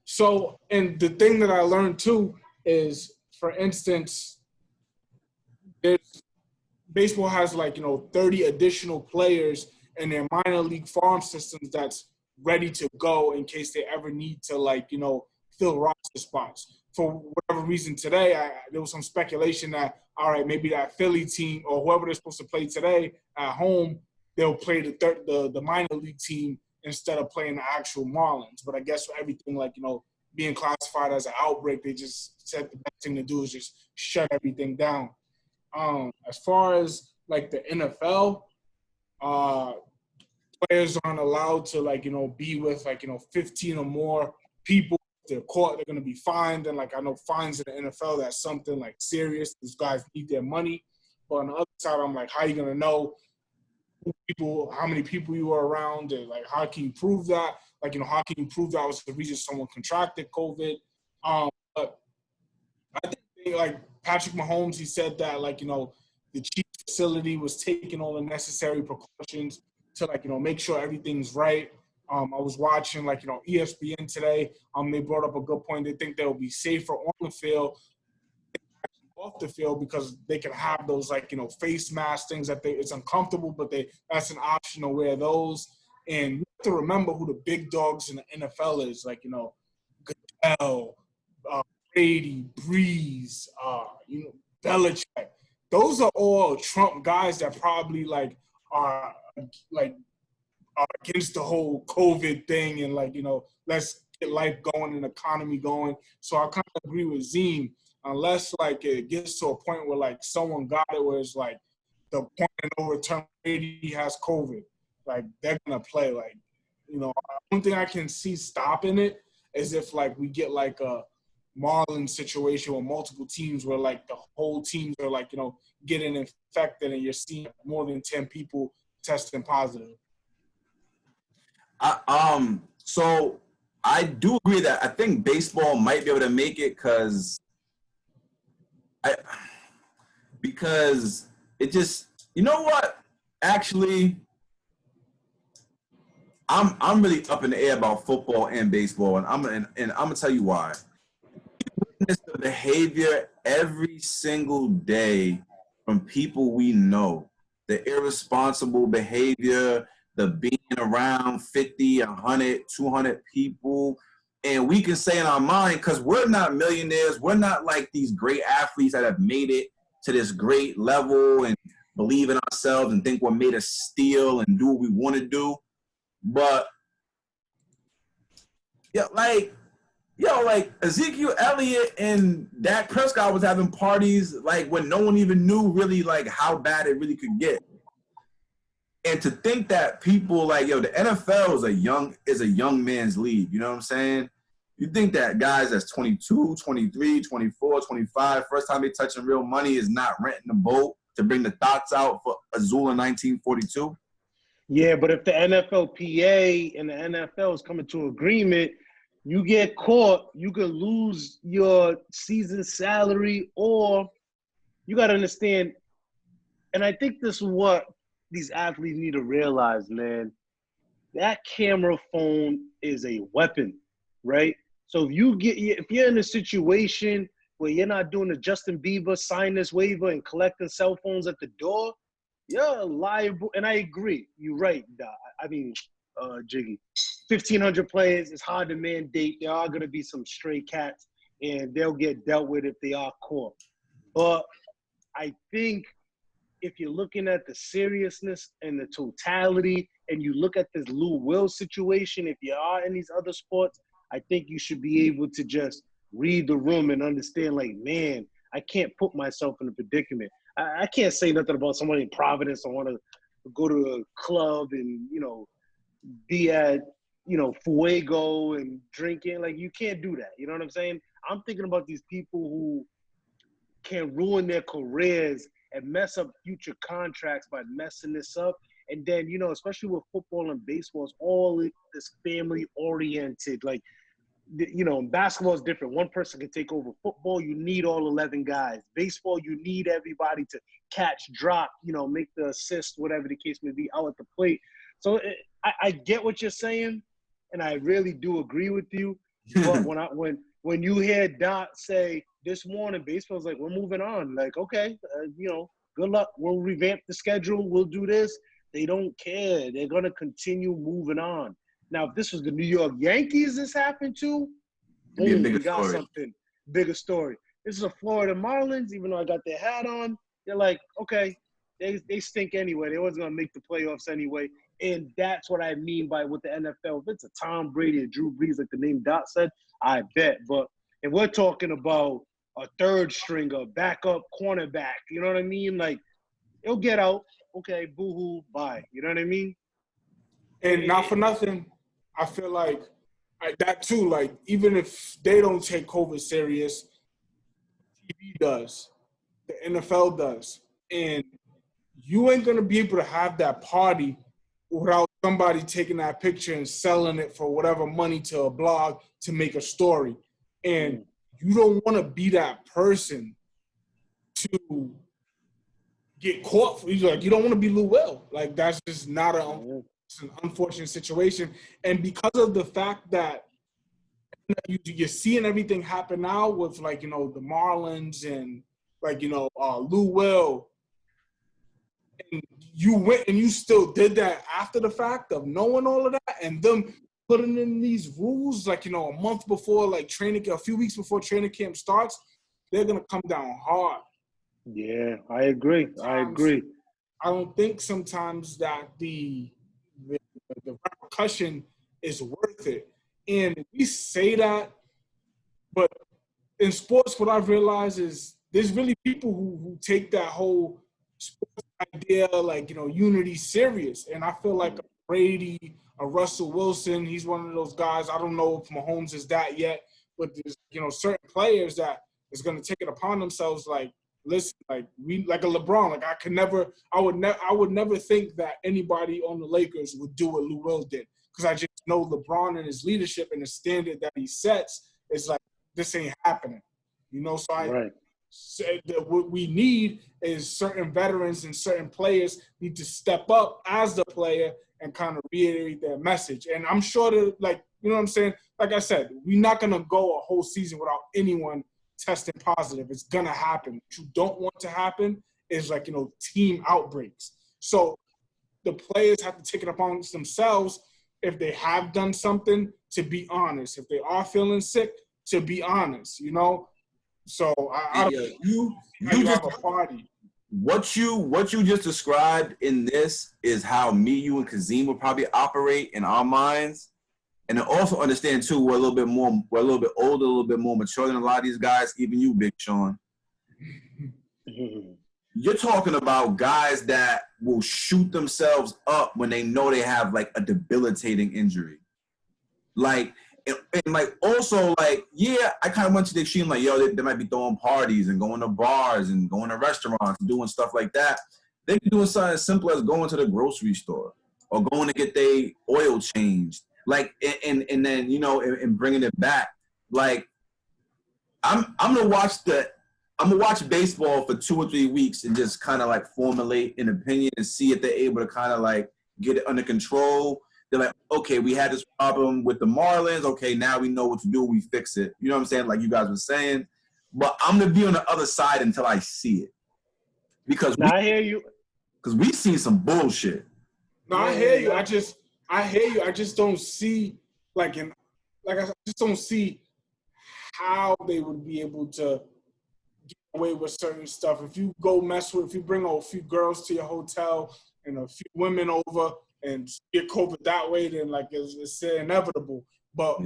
So, and the thing that I learned too is, for instance, baseball has, like, you know, 30 additional players in their minor league farm systems that's ready to go in case they ever need to, like, you know, fill roster spots. For whatever reason today, there was some speculation that, all right, maybe that Philly team or whoever they're supposed to play today at home, they'll play the minor league team instead of playing the actual Marlins. But I guess for everything, like, you know, being classified as an outbreak, they just said the best thing to do is just shut everything down. As far as, like, the NFL, players aren't allowed to, like, you know, be with, like, you know, 15 or more people. If they're caught, they're going to be fined. And, like, I know fines in the NFL, that's something, like, serious. These guys need their money. But on the other side, I'm like, how are you going to know how many people you were around, and, like, how can you prove that? Like, you know, how can you prove that was the reason someone contracted COVID? But I think, like, Patrick Mahomes, he said that, like, you know, the Chiefs facility was taking all the necessary precautions to, like, you know, make sure everything's right. I was watching, like, you know, ESPN today. They brought up a good point. They think they'll be safer on the field, off the field, because they can have those, like, you know, face mask things that it's uncomfortable, but that's an option to wear those. And you have to remember who the big dogs in the NFL is, like, you know, Goodell, Brady, Breeze, you know, Belichick. Those are all Trump guys that probably, like, are against the whole COVID thing and, like, you know, let's get life going and economy going. So I kind of agree with Zeem. Unless, like, it gets to a point where, like, someone got it where it's like the point of no return, Brady has COVID, like, they're gonna play. Like, you know, one thing I can see stopping it is if, like, we get, like, a Marlins situation with multiple teams where, like, the whole teams are, like, you know, getting infected and you're seeing more than 10 people testing positive. So I do agree that I think baseball might be able to make it because it just, you know what? Actually, I'm really up in the air about football and baseball, and I'm gonna tell you why. Witness the behavior every single day from people we know, the irresponsible behavior, the being around 50, 100, 200 people. And we can say in our mind, because we're not millionaires, we're not like these great athletes that have made it to this great level and believe in ourselves and think we're made of steel and do what we want to do. But, yeah, like Ezekiel Elliott and Dak Prescott was having parties, like, when no one even knew really, like, how bad it really could get. And to think that people, like, yo, the NFL is a young man's league, you know what I'm saying? You think that guys that's 22, 23, 24, 25, first time they touching real money is not renting a boat to bring the thoughts out for Azul in 1942? Yeah, but if the NFLPA and the NFL is coming to agreement, you get caught, you could lose your season salary, or you got to understand, and I think this is what these athletes need to realize, man. That camera phone is a weapon, right? So if you're in a situation where you're not doing the Justin Bieber sign this waiver and collecting cell phones at the door, you're liable. And I agree, you're right. I mean, Jiggy, 1,500 players, it's hard to mandate. There are going to be some stray cats, and they'll get dealt with if they are caught. But I think if you're looking at the seriousness and the totality, and you look at this Lou Will situation, if you are in these other sports, I think you should be able to just read the room and understand, like, man, I can't put myself in a predicament. I can't say nothing about somebody in Providence. I want to go to a club and, be at, Fuego and drinking. Like, you can't do that. You know what I'm saying? I'm thinking about these people who can ruin their careers and mess up future contracts by messing this up. And then, especially with football and baseball, it's all this family oriented. Like, basketball is different. One person can take over. Football, you need all 11 guys. Baseball, you need everybody to catch, drop, make the assist, whatever the case may be, out at the plate. So I get what you're saying, and I really do agree with you. But when you hear Dot say this morning, baseball's like, we're moving on. Like, okay, good luck. We'll revamp the schedule. We'll do this. They don't care. They're going to continue moving on. Now, if this was the New York Yankees this happened to, boom, we got something. Bigger story. This is a Florida Marlins, even though I got their hat on. They're like, okay, they stink anyway. They wasn't going to make the playoffs anyway. And that's what I mean by with the NFL. If it's a Tom Brady or Drew Brees, like the name Dot said, I bet. But if we're talking about a third stringer, backup cornerback, you know what I mean? Like, he'll get out. Okay, boo-hoo, bye. You know what I mean? And not for nothing, I feel like that too, like, even if they don't take COVID serious, TV does, the NFL does. And you ain't going to be able to have that party without somebody taking that picture and selling it for whatever money to a blog to make a story. And you don't want to be that person to get caught. You don't want to be Lou Will. Like, that's just not it's an unfortunate situation. And because of the fact that you're seeing everything happen now with, like, the Marlins and, like, Lou Will, and you went and you still did that after the fact of knowing all of that, and them putting in these rules, like, a month before, like, a few weeks before training camp starts, they're going to come down hard. Yeah, I agree. I don't think sometimes that the repercussion is worth it. And we say that, but in sports, what I've realized is there's really people who take that whole sports idea, like, unity serious. And I feel like a Brady, a Russell Wilson, he's one of those guys. I don't know if Mahomes is that yet, but there's, certain players that is going to take it upon themselves, like, listen, like a LeBron, like I would never think that anybody on the Lakers would do what Lou Will did, because I just know LeBron and his leadership and the standard that he sets is like, this ain't happening, So I said that what we need is certain veterans and certain players need to step up as the player and kind of reiterate their message. And I'm sure that, like, what I'm saying? Like I said, we're not gonna go a whole season without anyone testing positive. It's gonna happen. What you don't want to happen is, like, team outbreaks. So the players have to take it upon themselves, if they have done something, to be honest. If they are feeling sick, to be honest, So I you just have a party. What you just described in this is how me, you, and Kazeem would probably operate in our minds. And then also understand too, we're a little bit older, a little bit more mature than a lot of these guys, even you, Big Sean. You're talking about guys that will shoot themselves up when they know they have, like, a debilitating injury. Like, and like, also, like, yeah, I kind of went to the extreme, like, yo, they might be throwing parties and going to bars and going to restaurants and doing stuff like that. They be doing something as simple as going to the grocery store or going to get their oil changed. Like, and then, and bringing it back. Like, I'm gonna watch baseball for 2 or 3 weeks and just kind of, like, formulate an opinion and see if they're able to kind of, like, get it under control. They're like, okay, we had this problem with the Marlins. Okay, now we know what to do. We fix it. You know what I'm saying? Like you guys were saying. But I'm gonna be on the other side until I see it, because I hear you. Because we see some bullshit. No, I hear you. I hear you. I just don't see, I just don't see how they would be able to get away with certain stuff. If you go mess with, if you bring a few girls to your hotel and a few women over and get COVID that way, then like it's inevitable. But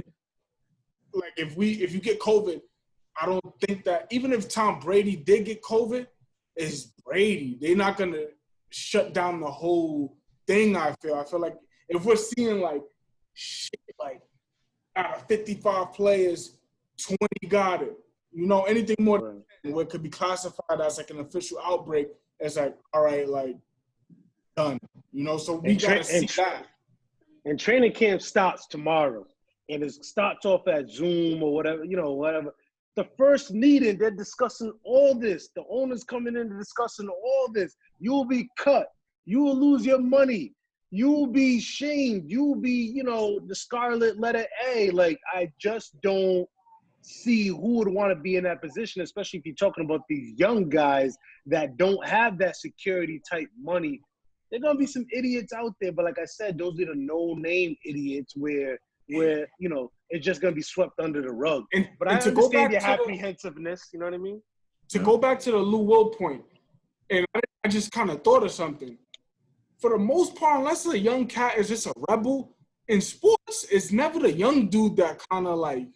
like if you get COVID, I don't think that even if Tom Brady did get COVID, it's Brady. They're not gonna shut down the whole thing. I feel like if we're seeing like shit, like out of 55 players, 20 got it. You know, anything more than 10 where it could be classified as like an official outbreak, it's like, all right, like done. You know, so we gotta see that. And training camp starts tomorrow, and it starts off at Zoom or whatever, you know, whatever. The first meeting, they're discussing all this. The owner's coming in and discussing all this. You will be cut. You will lose your money. You will be shamed. You will be, you know, the scarlet letter A. Like, I just don't see who would want to be in that position, especially if you're talking about these young guys that don't have that security type money. There are going to be some idiots out there, but like I said, those are the no-name idiots where you know, it's just going to be swept under the rug. But I understand your apprehensiveness, you know what I mean? To go back to the Lou Will point, and I just kind of thought of something. For the most part, unless a young cat is just a rebel, in sports, it's never the young dude that kind of like,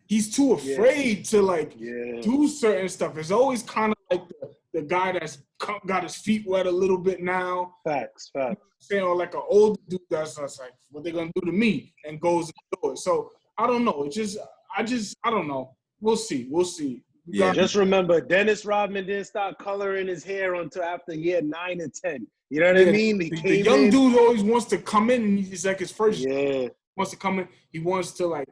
he's too afraid to like do certain stuff. It's always kind of like the guy that's got his feet wet a little bit now. Facts. Saying, or like an older dude that's like, what they gonna do to me, and goes and do it. So I don't know. I don't know. We'll see. Yeah. Just remember, Dennis Rodman didn't start coloring his hair until after year 9 and 10. You know what I mean? The young dude always wants to come in, and he's like his first. Yeah. Wants to come in. He wants to like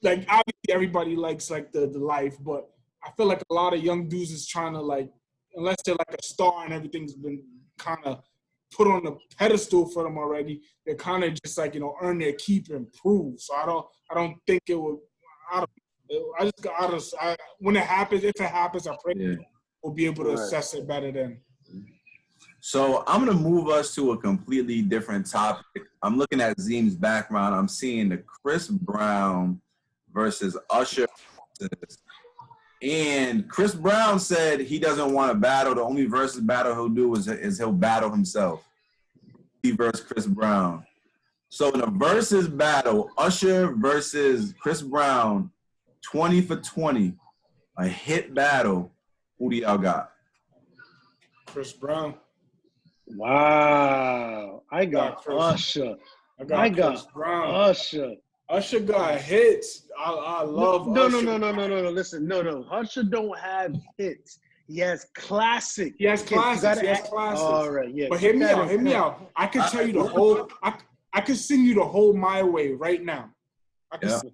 obviously everybody likes like the life, but I feel like a lot of young dudes is trying to like, unless they're like a star and everything's been kind of put on the pedestal for them already, they're kind of just like, you know, earn their keep and prove. So I don't think it would. When it happens, if it happens, I pray we'll be able to assess it better then. So I'm gonna move us to a completely different topic. I'm looking at Zeem's background. I'm seeing the Chris Brown versus Usher. And Chris Brown said he doesn't want to battle. The only versus battle he'll do is he'll battle himself. He versus Chris Brown. So in a versus battle, Usher versus Chris Brown, 20 for 20, a hit battle. Who do y'all got? Chris Brown. Wow. I got Usher. I got Chris Brown. Usher. Usher got hits. I love Usher. No. Listen, no. Usher don't have hits. He has classic. He has classics. All right, yeah. But hear me out. I could tell you the whole. I could sing you the whole My Way right now. I can sing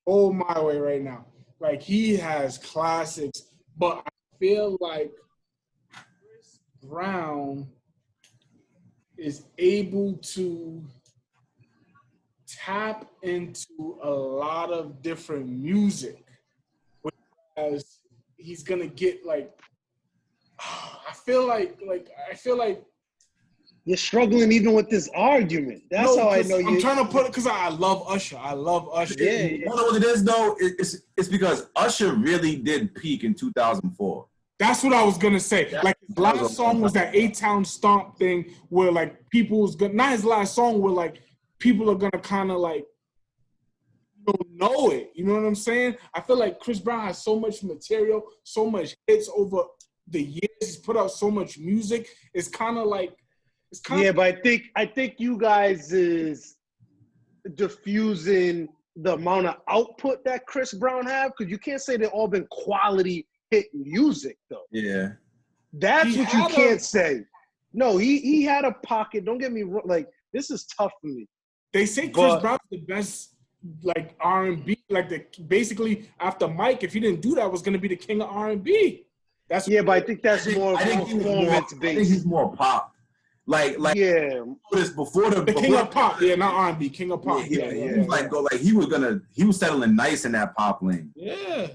whole My Way right now. Like, he has classics, but I feel like Chris Brown is able to tap into a lot of different music, whereas he's gonna get like, I feel like you're struggling even with this argument. That's how I know you. I'm trying to put it because I love Usher. Yeah. You know what it is though? It's because Usher really did peak in 2004. That's what I was gonna say. Like, his last song was that A-Town Stomp thing where like people was gonna, not his last song where like people are gonna kind of like know it. You know what I'm saying? I feel like Chris Brown has so much material, so much hits over the years. He's put out so much music. It's kind of like, but I think you guys is diffusing the amount of output that Chris Brown have, because you can't say they've all been quality hit music though. Yeah, that's what you can't say. No, he had a pocket. Don't get me wrong. Like, this is tough for me. They say Chris Brown's the best like R&B, like basically after Mike, if he didn't do that, was going to be the king of R&B. But I think that's more performance based. I think he's more pop. Like before the king of pop, not R&B, king of pop. He was settling nice in that pop lane. Yeah.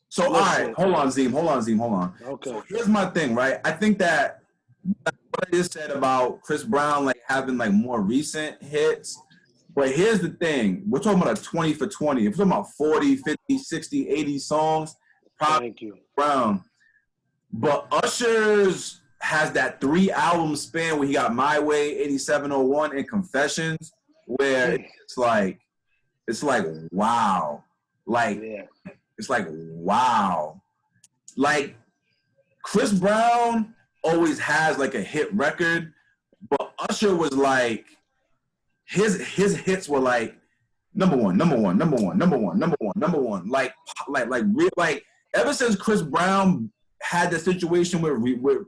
So all right, hold on, Zeem. Okay. So here's my thing, right? I think that what I just said about Chris Brown like having like more recent hits. But here's the thing. We're talking about a 20 for 20. If we're talking about 40, 50, 60, 80 songs, Thank you. Brown. But Usher's has that 3-album span where he got My Way, 8701, and Confessions, where it's like wow. Like it's like wow. Like Chris Brown always has like a hit record, but Usher was like his hits were like number one. Like ever since Chris Brown had the situation with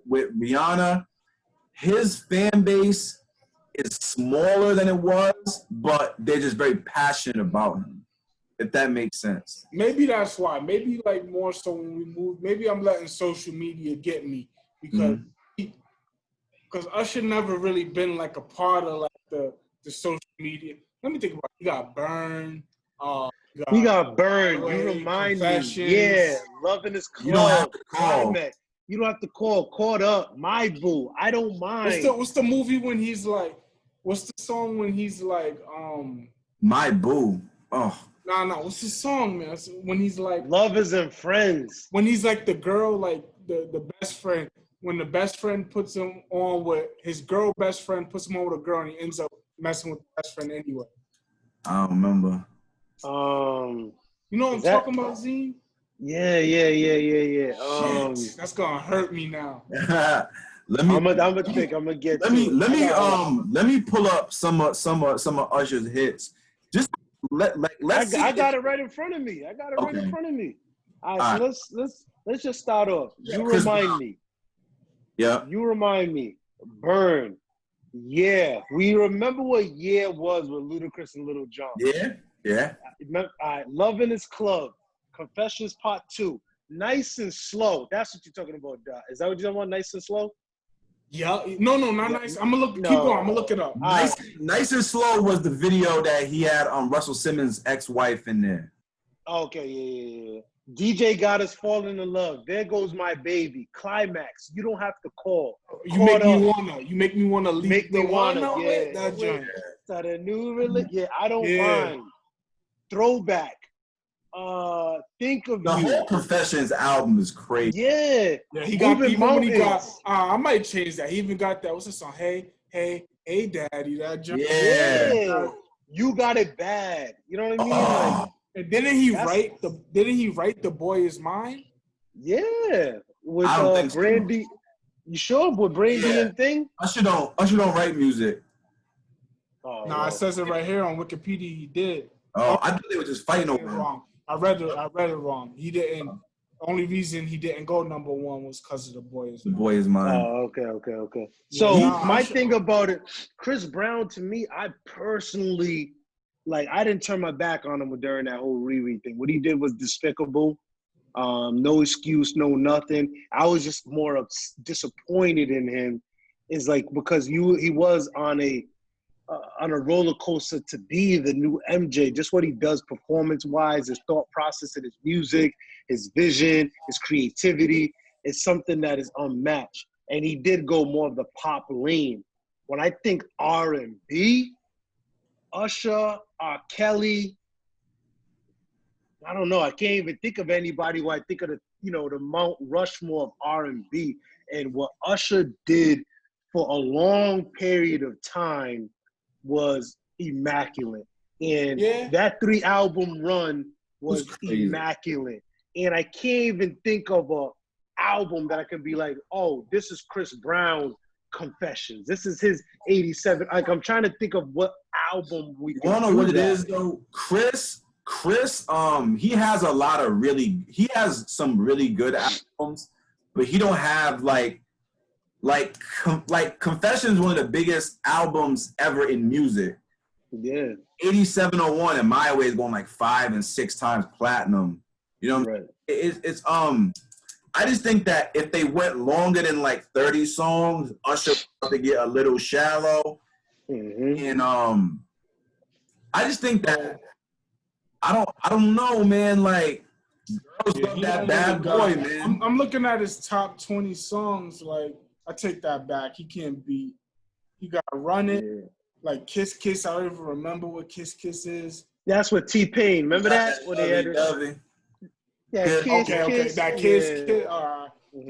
Rihanna, his fan base is smaller than it was, but they're just very passionate about him. If that makes sense. Maybe that's why. Maybe like more so when we move. Maybe I'm letting social media get me because Usher never really been like a part of like the social media. Let me think about it. He got burned. He got burned. You remind me. Yeah, Loving His Club. You don't have to call. Climax. You don't have to call. Caught Up. My Boo. I don't mind. What's the movie when he's like? What's the song when he's like? My Boo. Oh. No. What's the song, man? When he's like Lovers and Friends. When he's like the girl, like the best friend. When the best friend puts him on with his girl best friend, puts him on with a girl, and he ends up messing with the best friend anyway. I don't remember. You know what I'm talking about, Zeem? Yeah. Shit, that's gonna hurt me now. I'm gonna think. I'm gonna get. Let me pull up some of Usher's hits. Just let's see. I got it right in front of me. All right, so let's just start off. You remind me. Yeah. You remind me. Burn. Yeah. We remember what year it was with Ludacris and Lil Jon. Yeah. All right. Loving His Club. Confessions Part 2. Nice and Slow. That's what you're talking about, Doc. Is that what you're talking about? Nice and Slow? Yeah. No, not nice. I'm gonna look. Keep going. I'm gonna look it up. Nice and Slow was the video that he had Russell Simmons' ex-wife in there. Okay, yeah. DJ Got Us Falling in Love. There Goes My Baby. Climax. You don't have to call. You make me wanna leave. Make me wanna. Yeah. That joint. Start a new religion. Yeah, I don't mind. Throwback. Think of the You. whole Confessions album is crazy. Yeah. He got even when he got. I might change that. He even got that. What's the song? Hey, Daddy. That joint. Yeah. You Got It Bad. You know what I mean? Like, and didn't he write The Boy Is Mine? Yeah. With I don't think Brandy. So. You sure? With Brandy and Thing? Usher don't write music. It says it right here on Wikipedia. He did. Oh, I thought they were just fighting over him. Wrong. I read it wrong. He didn't. Only reason he didn't go number one was because of The Boy Is Mine. The Boy Is Mine. Oh, okay. So my thing about it, Chris Brown, to me, I personally, like, I didn't turn my back on him during that whole Riri thing. What he did was despicable. No excuse, no nothing. I was just more disappointed in him. Is like because he was on a roller coaster to be the new MJ. Just what he does performance-wise, his thought process, and his music, his vision, his creativity is something that is unmatched. And he did go more of the pop lane. When I think R&B, Usher, R. Kelly, I don't know. I can't even think of anybody who I think of the Mount Rushmore of R&B. And what Usher did for a long period of time was immaculate. And that 3-album run was immaculate. And I can't even think of a album that I can be like, oh, this is Chris Brown's Confessions. This is his 87. Like, I'm trying to think of what album we can know what it is though. Chris, he has some really good albums, but he don't have like Confessions, one of the biggest albums ever in music. Yeah. 8701 in my way is going like 5 and 6 times platinum. You know, right. It's I just think that if they went longer than like 30 songs, Usher to get a little shallow. Mm-hmm. And I just think that I don't know, man. Like girls love that bad boy, man. I'm looking at his top 20 songs. Like, I take that back. He can't beat. He got Run It. Yeah. Like Kiss Kiss. I don't even remember what Kiss Kiss is. That's what T-Pain. Remember that? What they had Yeah, Yeah, Kiss, Okay, Kiss. that Yeah. kid. He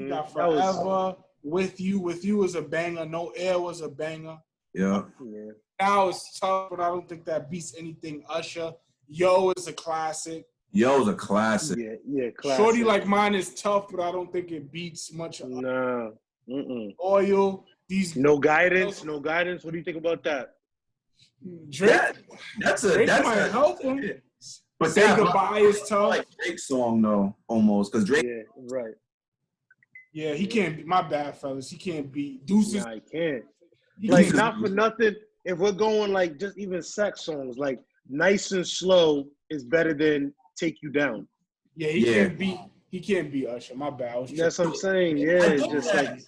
Mhm. got That was, Forever. With You was a banger. No Air was a banger. Yeah. yeah. Now it's tough, but I don't think that beats anything Usher. Yo is a classic. Yo's a classic. Yeah, classic. Shorty Like Mine is tough, but I don't think it beats much. Nah. Mm-mm. Oil. These No guidance. No guidance. What do you think about that? Drake. That's Drake a might help him. But Say Goodbye is tough. like Drake's song though, almost, because Drake. Yeah, right. Yeah, he can't. My bad, fellas. He can't beat Deuces. Nah, I can't. he Like, just- not for nothing. If we're going like just even sex songs, like Nice and Slow is better than Take You Down. Yeah, he can't beat. He can't beat Usher. My bad. I was That's what I'm saying. Yeah, I it's think just that like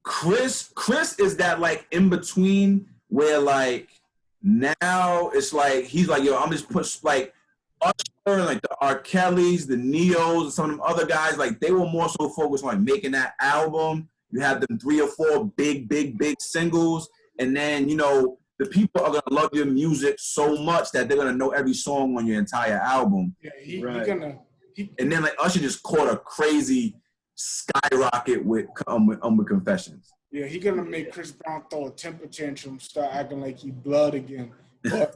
Chris is that like in between where like now it's like he's like, yo, I'm just put like Usher, like the R. Kellys, the Neos, some of them other guys, like they were more so focused on like making that album. You had them 3 or 4 big singles, and then you know the people are gonna love your music so much that they're gonna know every song on your entire album. Yeah, he Right. gonna. And then like Usher just caught a crazy skyrocket with Confessions. Yeah, he gonna make Chris Brown throw a temper tantrum, start acting like he blood again. But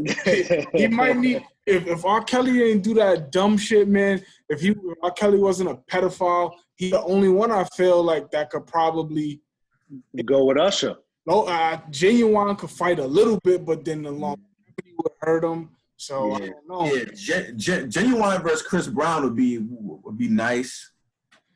he might need if R. Kelly ain't do that dumb shit, man. If R. Kelly wasn't a pedophile, he the only one I feel like that could probably go with Usher. no. Genuine could fight a little bit, but then the longevity would hurt him. So I Yeah. don't know. Yeah, Genuine versus Chris Brown would be nice.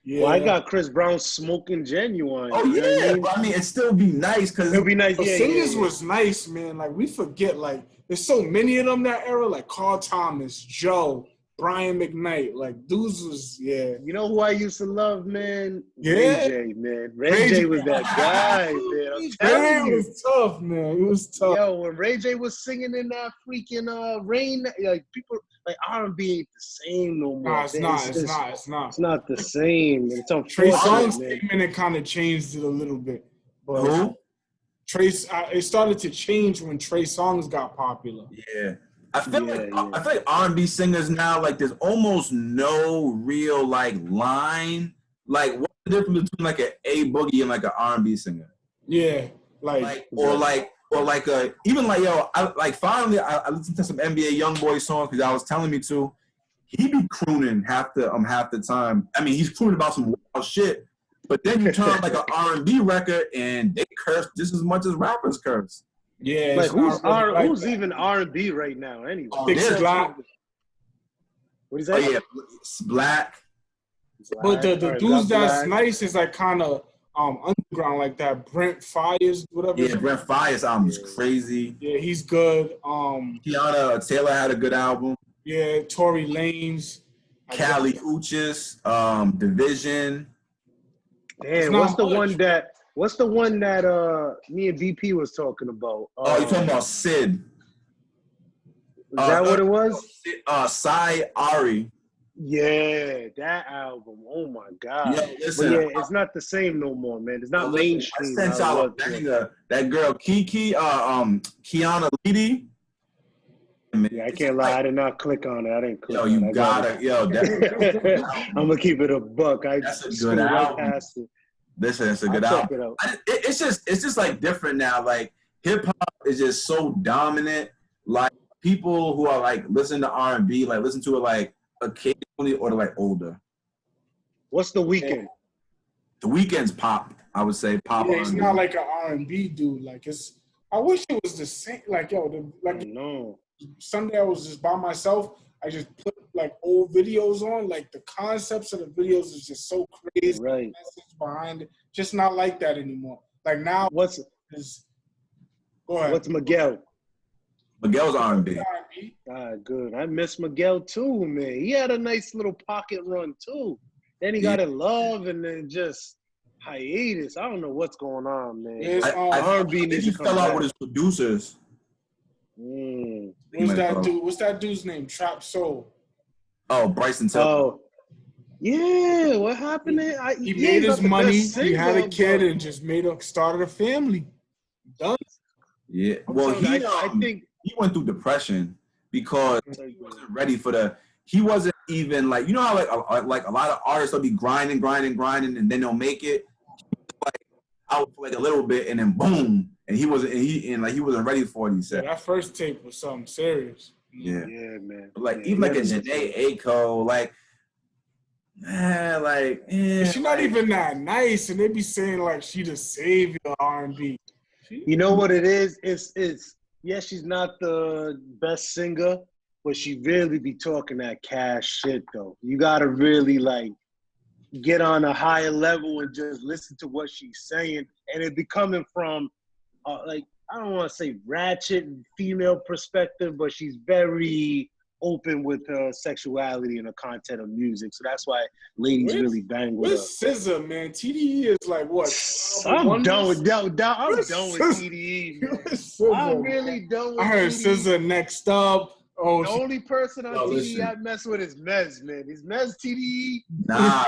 Yeah. Well, I got Chris Brown smoking Genuine. Oh you know what yeah, I mean? but I mean it'd still be nice because It'll be nice. The Yeah, singers yeah. was nice, man. Like we forget, like there's so many of them that era, like Carl Thomas, Joe, Brian McKnight. Like dudes was You know who I used to love, man? Yeah. Ray J, man. Ray J was that guy, man. I'm telling Ray you. was tough, man. It was tough. Yo, when Ray J was singing in that freaking rain, like people, like R&B ain't the same no more. Nah, it's not. It's not the same. It's Trey unfortunate, Songz man. came in and kind of changed it a little bit. But who? it started to change when Trey Songz got popular. Yeah. I feel Yeah. like R&B singers now, like there's almost no real like line. Like what's the difference between like an A Boogie and like an R&B singer? Yeah, Even like yo, I listened to some NBA YoungBoy songs because I was telling me to. He be crooning half the time. I mean, he's crooning about some wild shit. But then you turn on like an R&B record and they curse just as much as rappers curse. Yeah, Like it's not really who's that. even R&B right now? Anyway, Six Black. what is Oh that? yeah, it's Black. But the Alright, dudes got that's Black. nice is like kind of underground, like that Brent Fires, whatever. Yeah, Brent Fayez album is crazy. Yeah, he's good. Tiana Taylor had a good album. Yeah, Tory Lanez. Cali Uchis, Division. Damn, not what's the much. one that me and BP was talking about? Oh, you're talking about Sid. Is that what it was? Sai Ari. Yeah, that album. Oh my god. Yo, But listen, yeah, it's not the same no more, man. It's not mainstream. I sent how it y'all a was before. banger. That girl Kiki, Kiana Leedy. Yeah, I can't lie. I did not click on it. I didn't click Yo, on it. you I gotta, yo, I'm gonna keep it a buck. That's a good scrolled right album. past it. Listen, it's a good I'll album. check it out. It's just like different now. Like hip hop is just so dominant. Like people who are like listening to R&B, like listen to it like occasionally or like older. What's the weekend? The Weeknd's pop, I would say pop. Yeah, he's R&B. not like an R&B dude. Like I wish it was the same. Like No. Sunday I was just by myself. I just put like old videos on. Like the concepts of the videos is just so crazy. Right. The message behind it, just not like that anymore. Like now, What's go ahead. What's Miguel? Miguel's R&B. R&B? Good. I miss Miguel too, man. He had a nice little pocket run too. Then he got in love and then just hiatus. I don't know what's going on, man. It's, R&B I needs think he to come fell out back. with his producers. What's that dude? What's that dude's name? Trap Soul. Oh, Bryson Tiller. Oh, yeah. What happened there? He made his money. He had a kid and just started a family. Done. Yeah. Well, I think he went through depression because he wasn't ready for he wasn't even like, you know how like a lot of artists will be grinding, and then they'll make it. Like out for like a little bit, and then boom, and he wasn't ready for it. He said that first tape was something serious. Yeah, man. Like even like a Janae Aiko, like. Man, like, she's not even that nice, and they be saying like she the savior of R&B. You know what it is? It's she's not the best singer, but she really be talking that cash shit though. You gotta really like get on a higher level and just listen to what she's saying, and it be coming from like, I don't want to say ratchet female perspective, but she's very open with her sexuality and the content of music, so that's why ladies really bang with her. SZA, man? TDE is like what? I'm done with TDE. Man. I'm really done with TDE. I heard SZA next up. Oh, the only person on TDE listen. I mess with is Mez, man. Is Mez TDE? Nah.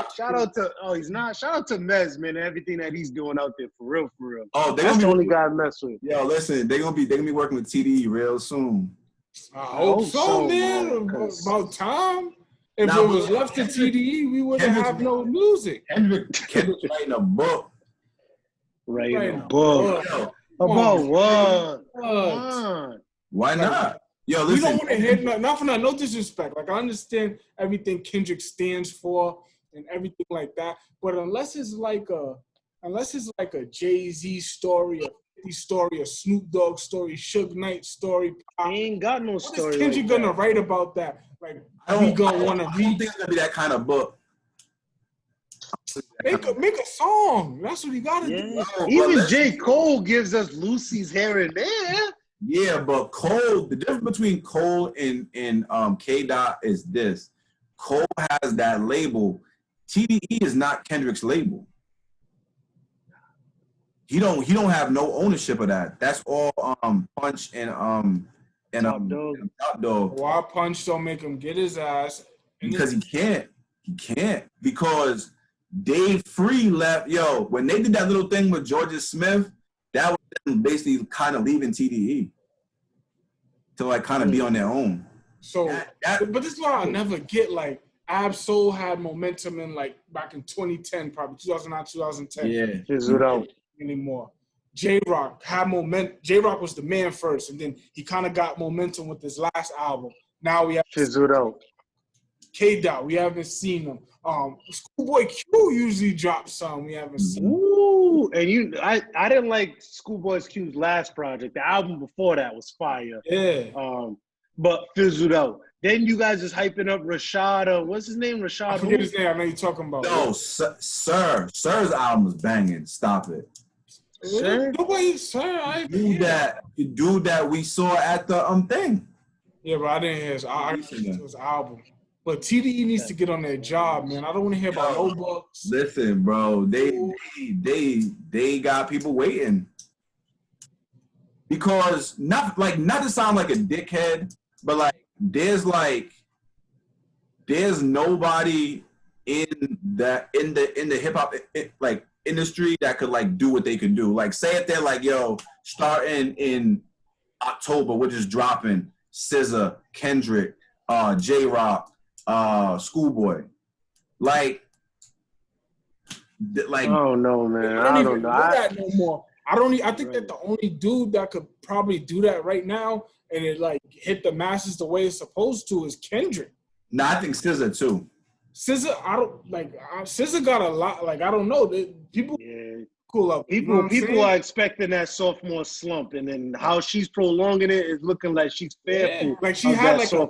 He's not. Shout out to Mez, man, and everything that he's doing out there for real. Oh, that's the only guy I mess with. Yo, listen, they're gonna be working with TDE real soon. I hope so, man. About time. If it was left to TDE, we wouldn't have no music. Kendrick's writing a book. Writing a book. About what? Why not? Yo, listen. We don't want to hear nothing. No disrespect. Like, I understand everything Kendrick stands for and everything like that, but unless it's like a Jay-Z story, a 50 story, a Snoop Dogg story, Suge Knight story, he ain't got no story. What is Kendrick gonna write about that? Like, we gonna want to read? I don't think it's gonna be that kind of book. Make a song. That's what you gotta do. Even J. Cole gives us Lucy's here and there. Yeah, but Cole, the difference between Cole and K. Dot is this: Cole has that label. TDE is not Kendrick's label. He don't have no ownership of that. That's all Punch and Top Dog. Why Punch don't make him get his ass? Because he can't. He can't. Because Dave Free left. Yo, when they did that little thing with Georgia Smith, that was them basically kind of leaving TDE to like kind of be on their own. So, but this is why I never get like Ab Soul had momentum in like back in 2010, probably 2009, 2010. Yeah, fizzled out anymore. J-Rock had momentum. J-Rock was the man first, and then he kind of got momentum with his last album. Now we have fizzled out. K-Dot, we haven't seen him. Schoolboy Q usually drops some. We haven't seen. Ooh, and I didn't like Schoolboy Q's last project. The album before that was fire. Yeah. But fizzled out. Then you guys is hyping up Rashad. What's his name? Rashad. I forget his name. I know you're talking about. No, Sir. Sir's album was banging. Stop it. Sir? Nobody, Sir. Dude that we saw at the thing. Yeah, but I didn't hear his album. But TDE needs to get on their job, man. I don't want to hear about no books. Listen, bro, they got people waiting. Because not to sound like a dickhead, but like there's nobody in the hip hop like industry that could like do what they could do. Like say if they're like, yo, starting in October, we're just dropping SZA, Kendrick, J-Rock, Schoolboy. Like oh no, man. I don't know that no more. I think that the only dude that could probably do that right now and it like hit the masses the way it's supposed to is Kendrick. No, I think SZA too. SZA, SZA got a lot. Like I don't know. People cool up. People are expecting that sophomore slump, and then how she's prolonging it is looking like she's fearful. Yeah. Like she had a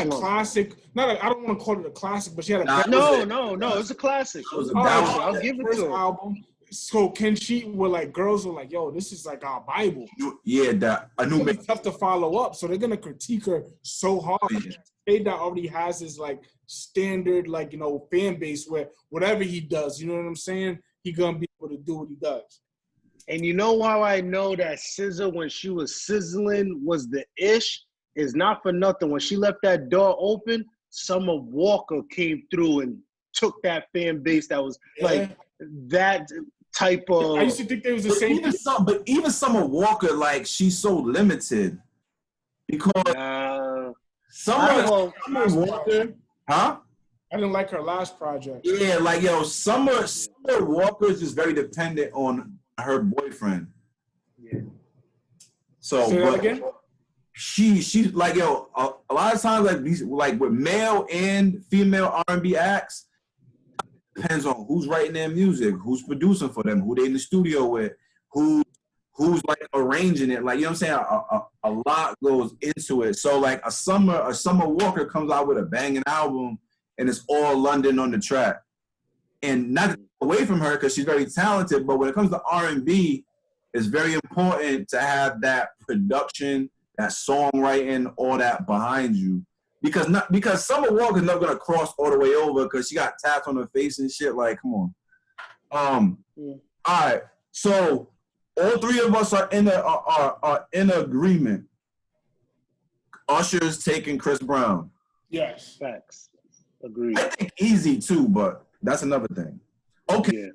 classic. I don't want to call it a classic, but she had a no. It's a classic. I'll give it to her. Album. So can she? Were like girls were like, "Yo, this is like our Bible." Yeah, It's tough to follow up, so they're gonna critique her so hard. K-Dot already has his like standard, like fan base where whatever he does, you know what I'm saying, he gonna be able to do what he does. And you know how I know that SZA, when she was sizzling, was the ish? Is not for nothing. When she left that door open, Summer Walker came through and took that fan base that was like that type of. I used to think they was the same. But even Summer Walker, like she's so limited because Summer Walker, Huh? I didn't like her last project. Yeah, like yo, Summer Walker is just very dependent on her boyfriend. Yeah. So, Say that but again? she like yo, a lot of times like these like with male and female R&B acts, depends on who's writing their music, who's producing for them, who they in the studio with, who's like arranging it. Like, you know what I'm saying? A lot goes into it. So like a Summer Walker comes out with a banging album and it's all London on the track. And not away from her because she's very talented, but when it comes to R&B, it's very important to have that production, that songwriting, all that behind you. Because Summer Walker's not gonna cross all the way over because she got taps on her face and shit. Like, come on. All right. So all three of us are in agreement. Usher's taking Chris Brown. Yes. Facts. Agreed. I think easy too, but that's another thing. Okay. Yeah.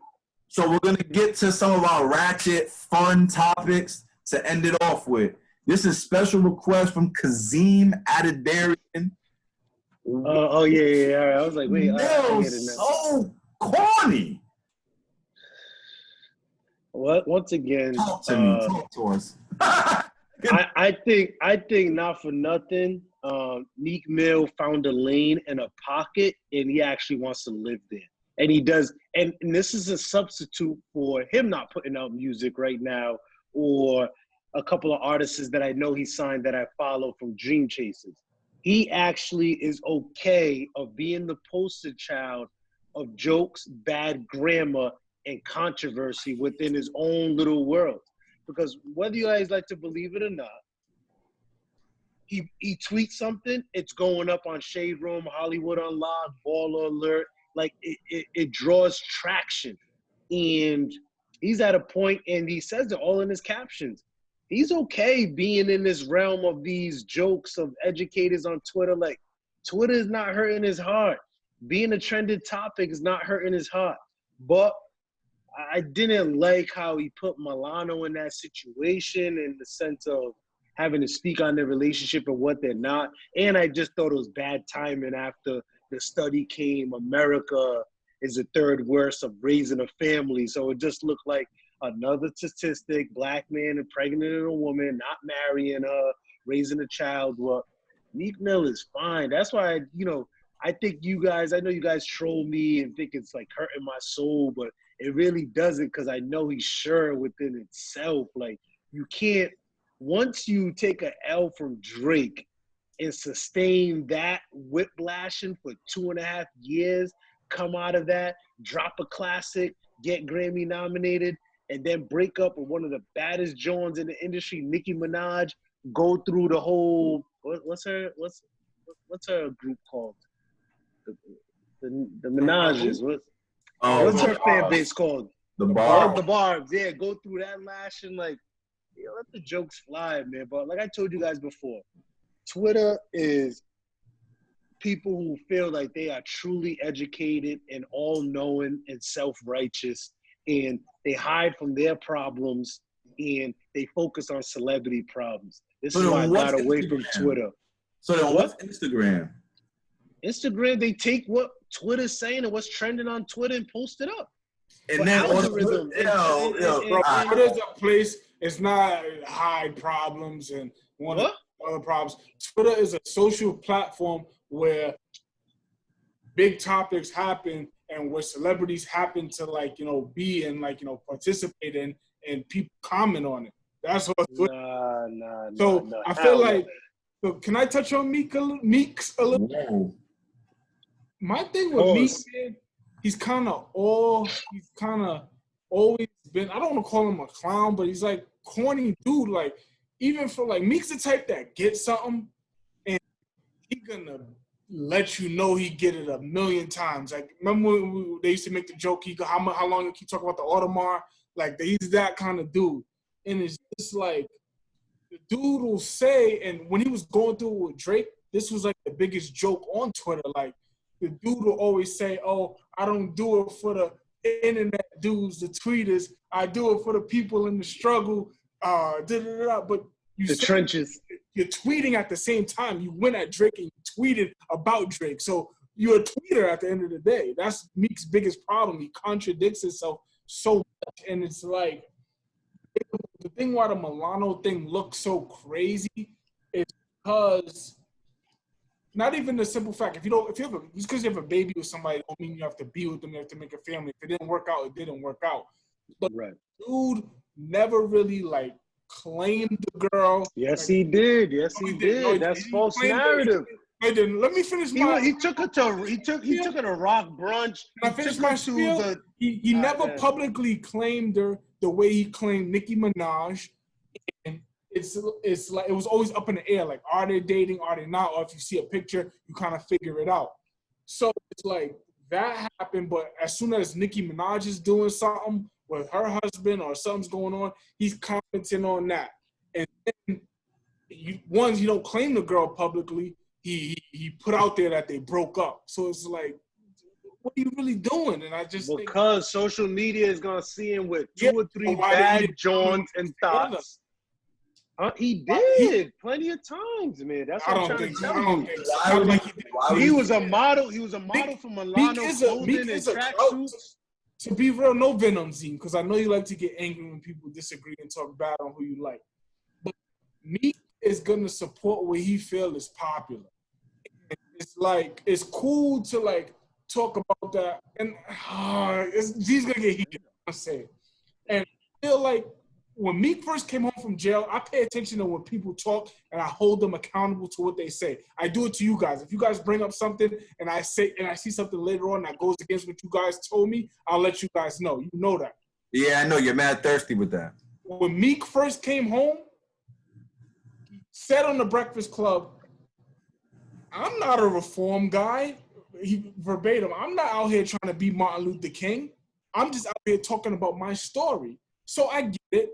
So we're gonna get to some of our ratchet, fun topics to end it off with. This is special request from Zeem Adidarian. Oh yeah. All right. I was like, wait, I get it now. So corny. What? Once again, Talk to me. Talk to us. I think not for nothing. Meek Mill found a lane and a pocket, and he actually wants to live there. And he does. And this is a substitute for him not putting out music right now, or a couple of artists that I know he signed that I follow from Dream Chasers. He actually is okay of being the poster child of jokes, bad grammar, and controversy within his own little world. Because whether you guys like to believe it or not, he tweets something, it's going up on Shade Room, Hollywood Unlocked, Baller Alert. Like it draws traction. And he's at a point, and he says it all in his captions. He's okay being in this realm of these jokes of educators on Twitter. Like, Twitter is not hurting his heart. Being a trended topic is not hurting his heart. But I didn't like how he put Milano in that situation in the sense of having to speak on their relationship and what they're not. And I just thought it was bad timing after the study came, America is the third worst of raising a family. So it just looked like another statistic, black man impregnating a woman, not marrying her, raising a child. Well, Meek Mill is fine. That's why, I think you guys, I know you guys troll me and think it's like hurting my soul, but it really doesn't, because I know he's sure within itself. Like, you can't, once you take an L from Drake and sustain that whiplashing for 2.5 years, come out of that, drop a classic, get Grammy nominated, and then break up with one of the baddest Jones in the industry, Nicki Minaj, go through the whole, what's her group called? The Minajes. What's her fan base called? The Barbs. The Barbs. Yeah, go through that lashing, like, let the jokes fly, man. But like I told you guys before, Twitter is people who feel like they are truly educated and all-knowing and self-righteous, and they hide from their problems and they focus on celebrity problems. This is why I got away from Twitter. So then what's Instagram? Instagram, they take what Twitter's saying and what's trending on Twitter and post it up. And then algorithm. Twitter's a place, it's not hide problems and one of other problems. Twitter is a social platform where big topics happen and where celebrities happen to be and participate in, and people comment on it. That's what Twitter. No. I feel like, so can I touch on Meek's a little bit? Whoa. My thing with Meek, man, he's kind of always been, I don't want to call him a clown, but he's like corny dude. Like, even for Meek's the type that gets something and he gonna let you know he get it 1,000,000 times. Like, remember when they used to make the joke, how long you keep talking about the Audemars? Like, he's that kind of dude. And it's just like, the dude will say, and when he was going through with Drake, this was like the biggest joke on Twitter. Like, the dude will always say, oh, I don't do it for the internet dudes, the tweeters. I do it for the people in the struggle. But you trenches. You're tweeting at the same time. You went at Drake and you tweeted about Drake. So you're a tweeter at the end of the day. That's Meek's biggest problem. He contradicts himself so much, and it's like the thing why the Milano thing looks so crazy is because not even the simple fact just because you have a baby with somebody don't mean you have to be with them. You have to make a family. If it didn't work out, it didn't work out. But dude never really like claimed the girl. Yes, like, he did. Yes, he did. No, that's false narrative. I didn't. Let me finish my. He took her to rock brunch. Can I finish my spiel? He never publicly claimed her the way he claimed Nicki Minaj, and it's like it was always up in the air. Like, are they dating? Are they not? Or if you see a picture, you kind of figure it out. So it's like that happened, but as soon as Nicki Minaj is doing something with her husband or something's going on, he's commenting on that. And then you don't claim the girl publicly. He put out there that they broke up. So it's like, what are you really doing? And I just because social media is gonna see him with 2 or 3 bad joints and thoughts. He did plenty of times, man. That's what I'm trying to tell you. He was a model. He was a model for Milano clothing and tracksuits. To be real, no venom, Zeem, because I know you like to get angry when people disagree and talk bad on who you like. But Meek is going to support what he feels is popular. It's like, it's cool to like talk about that. And he's going to get heated, I'm saying. And I feel like when Meek first came home from jail, I pay attention to when people talk and I hold them accountable to what they say. I do it to you guys. If you guys bring up something and I see something later on that goes against what you guys told me, I'll let you guys know. You know that. Yeah, I know. You're mad thirsty with that. When Meek first came home, he said on the Breakfast Club, I'm not a reform guy. Verbatim, I'm not out here trying to be Martin Luther King. I'm just out here talking about my story. So I get it.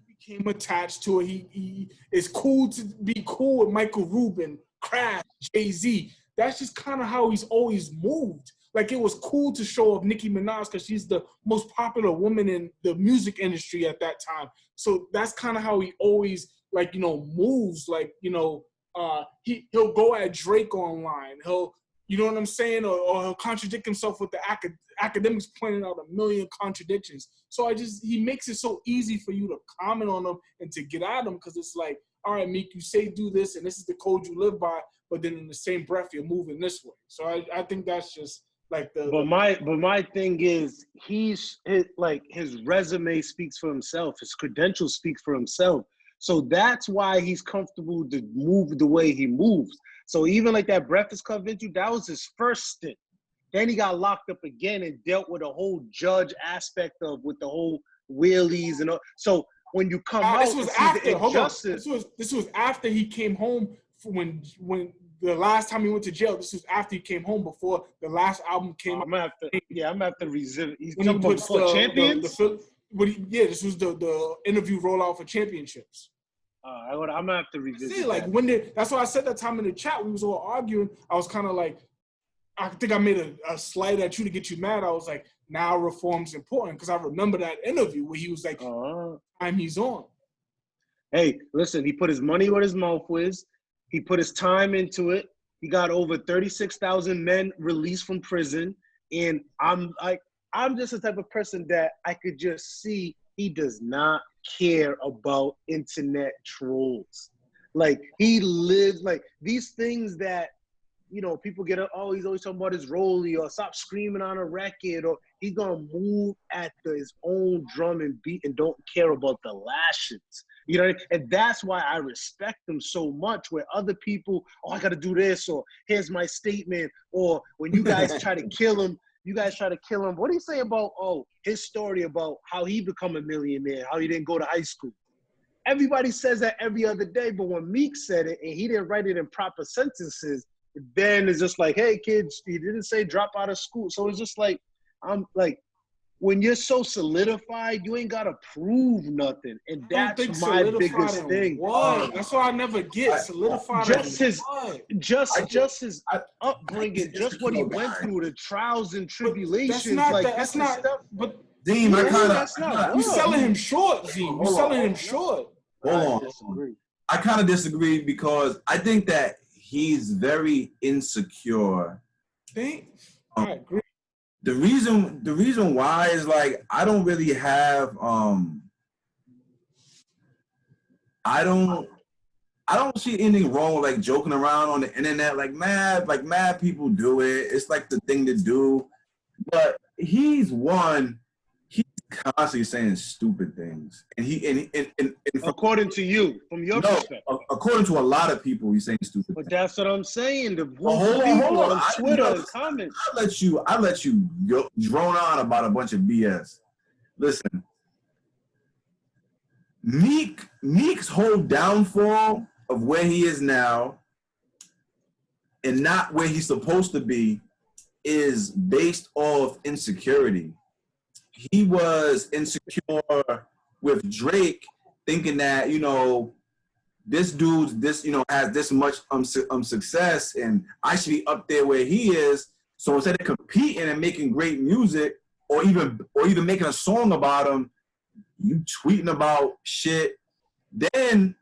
Became attached to it. He is cool to be cool with Michael Rubin, Crash, Jay-Z. That's just kind of how he's always moved. Like, it was cool to show off Nicki Minaj because she's the most popular woman in the music industry at that time. So that's kind of how he always, like, moves. Like, he'll go at Drake online. He'll, you know what I'm saying? Or he'll contradict himself with the academics pointing out a million contradictions. So he makes it so easy for you to comment on them and to get at them because it's like, all right, Meek, you say do this and this is the code you live by, but then in the same breath you're moving this way. So I think that's just like the. But my thing is his resume speaks for himself. His credentials speak for himself. So that's why he's comfortable to move the way he moves. So even like that Breakfast Club interview, that was his first stint. Then he got locked up again and dealt with a whole judge aspect with the whole wheelies and all. So when you come out, this was after. Hold on. This was after he came home. When the last time he went to jail, this was after he came home. Before the last album came out. I'm gonna have to revisit. He's talking about before Champions. This was the interview rollout for Championships. I'm gonna have to revisit. See, like that's why I said that time in the chat we was all arguing. I was kind of like, I think I made a slight at you to get you mad. I was like, now reform's important because I remember that interview where he was like, time he's on. Hey, listen, he put his money where his mouth was. He put his time into it. He got over 36,000 men released from prison. And I'm just the type of person that I could just see he does not care about internet trolls. Like, he lives like these things that, people get, he's always talking about his rollie or stop screaming on a record, or he's going to move at his own drum and beat and don't care about the lashes. You know what I mean? And that's why I respect him so much, where other people, I got to do this, or here's my statement, or when you guys try to kill him, what do you say about, his story about how he become a millionaire, how he didn't go to high school? Everybody says that every other day, but when Meek said it and he didn't write it in proper sentences, then it's just like, hey, kids, he didn't say drop out of school. So it's just like, I'm like, when you're so solidified, you ain't got to prove nothing. And that's my biggest thing. That's what I never get. Solidified. Just his upbringing, just what he went through, the trials and tribulations. That's not stuff. But Zeem, you selling him short, Zeem. You selling him short. Hold on. I kind of disagree because I think that he's very insecure. I agree. The reason why is like I don't really have I don't see anything wrong with like joking around on the internet. Like mad people do it. It's like the thing to do. But he's constantly saying stupid things. And according to you, from your perspective. According to a lot of people, he's saying stupid things. But that's what I'm saying. The hold on. on Twitter and comments. I let you drone on about a bunch of BS. Listen, Meek's whole downfall of where he is now and not where he's supposed to be is based off insecurity. He was insecure with Drake, thinking that, this dude, has this much success, and I should be up there where he is. So instead of competing and making great music, or even making a song about him, you tweeting about shit. Then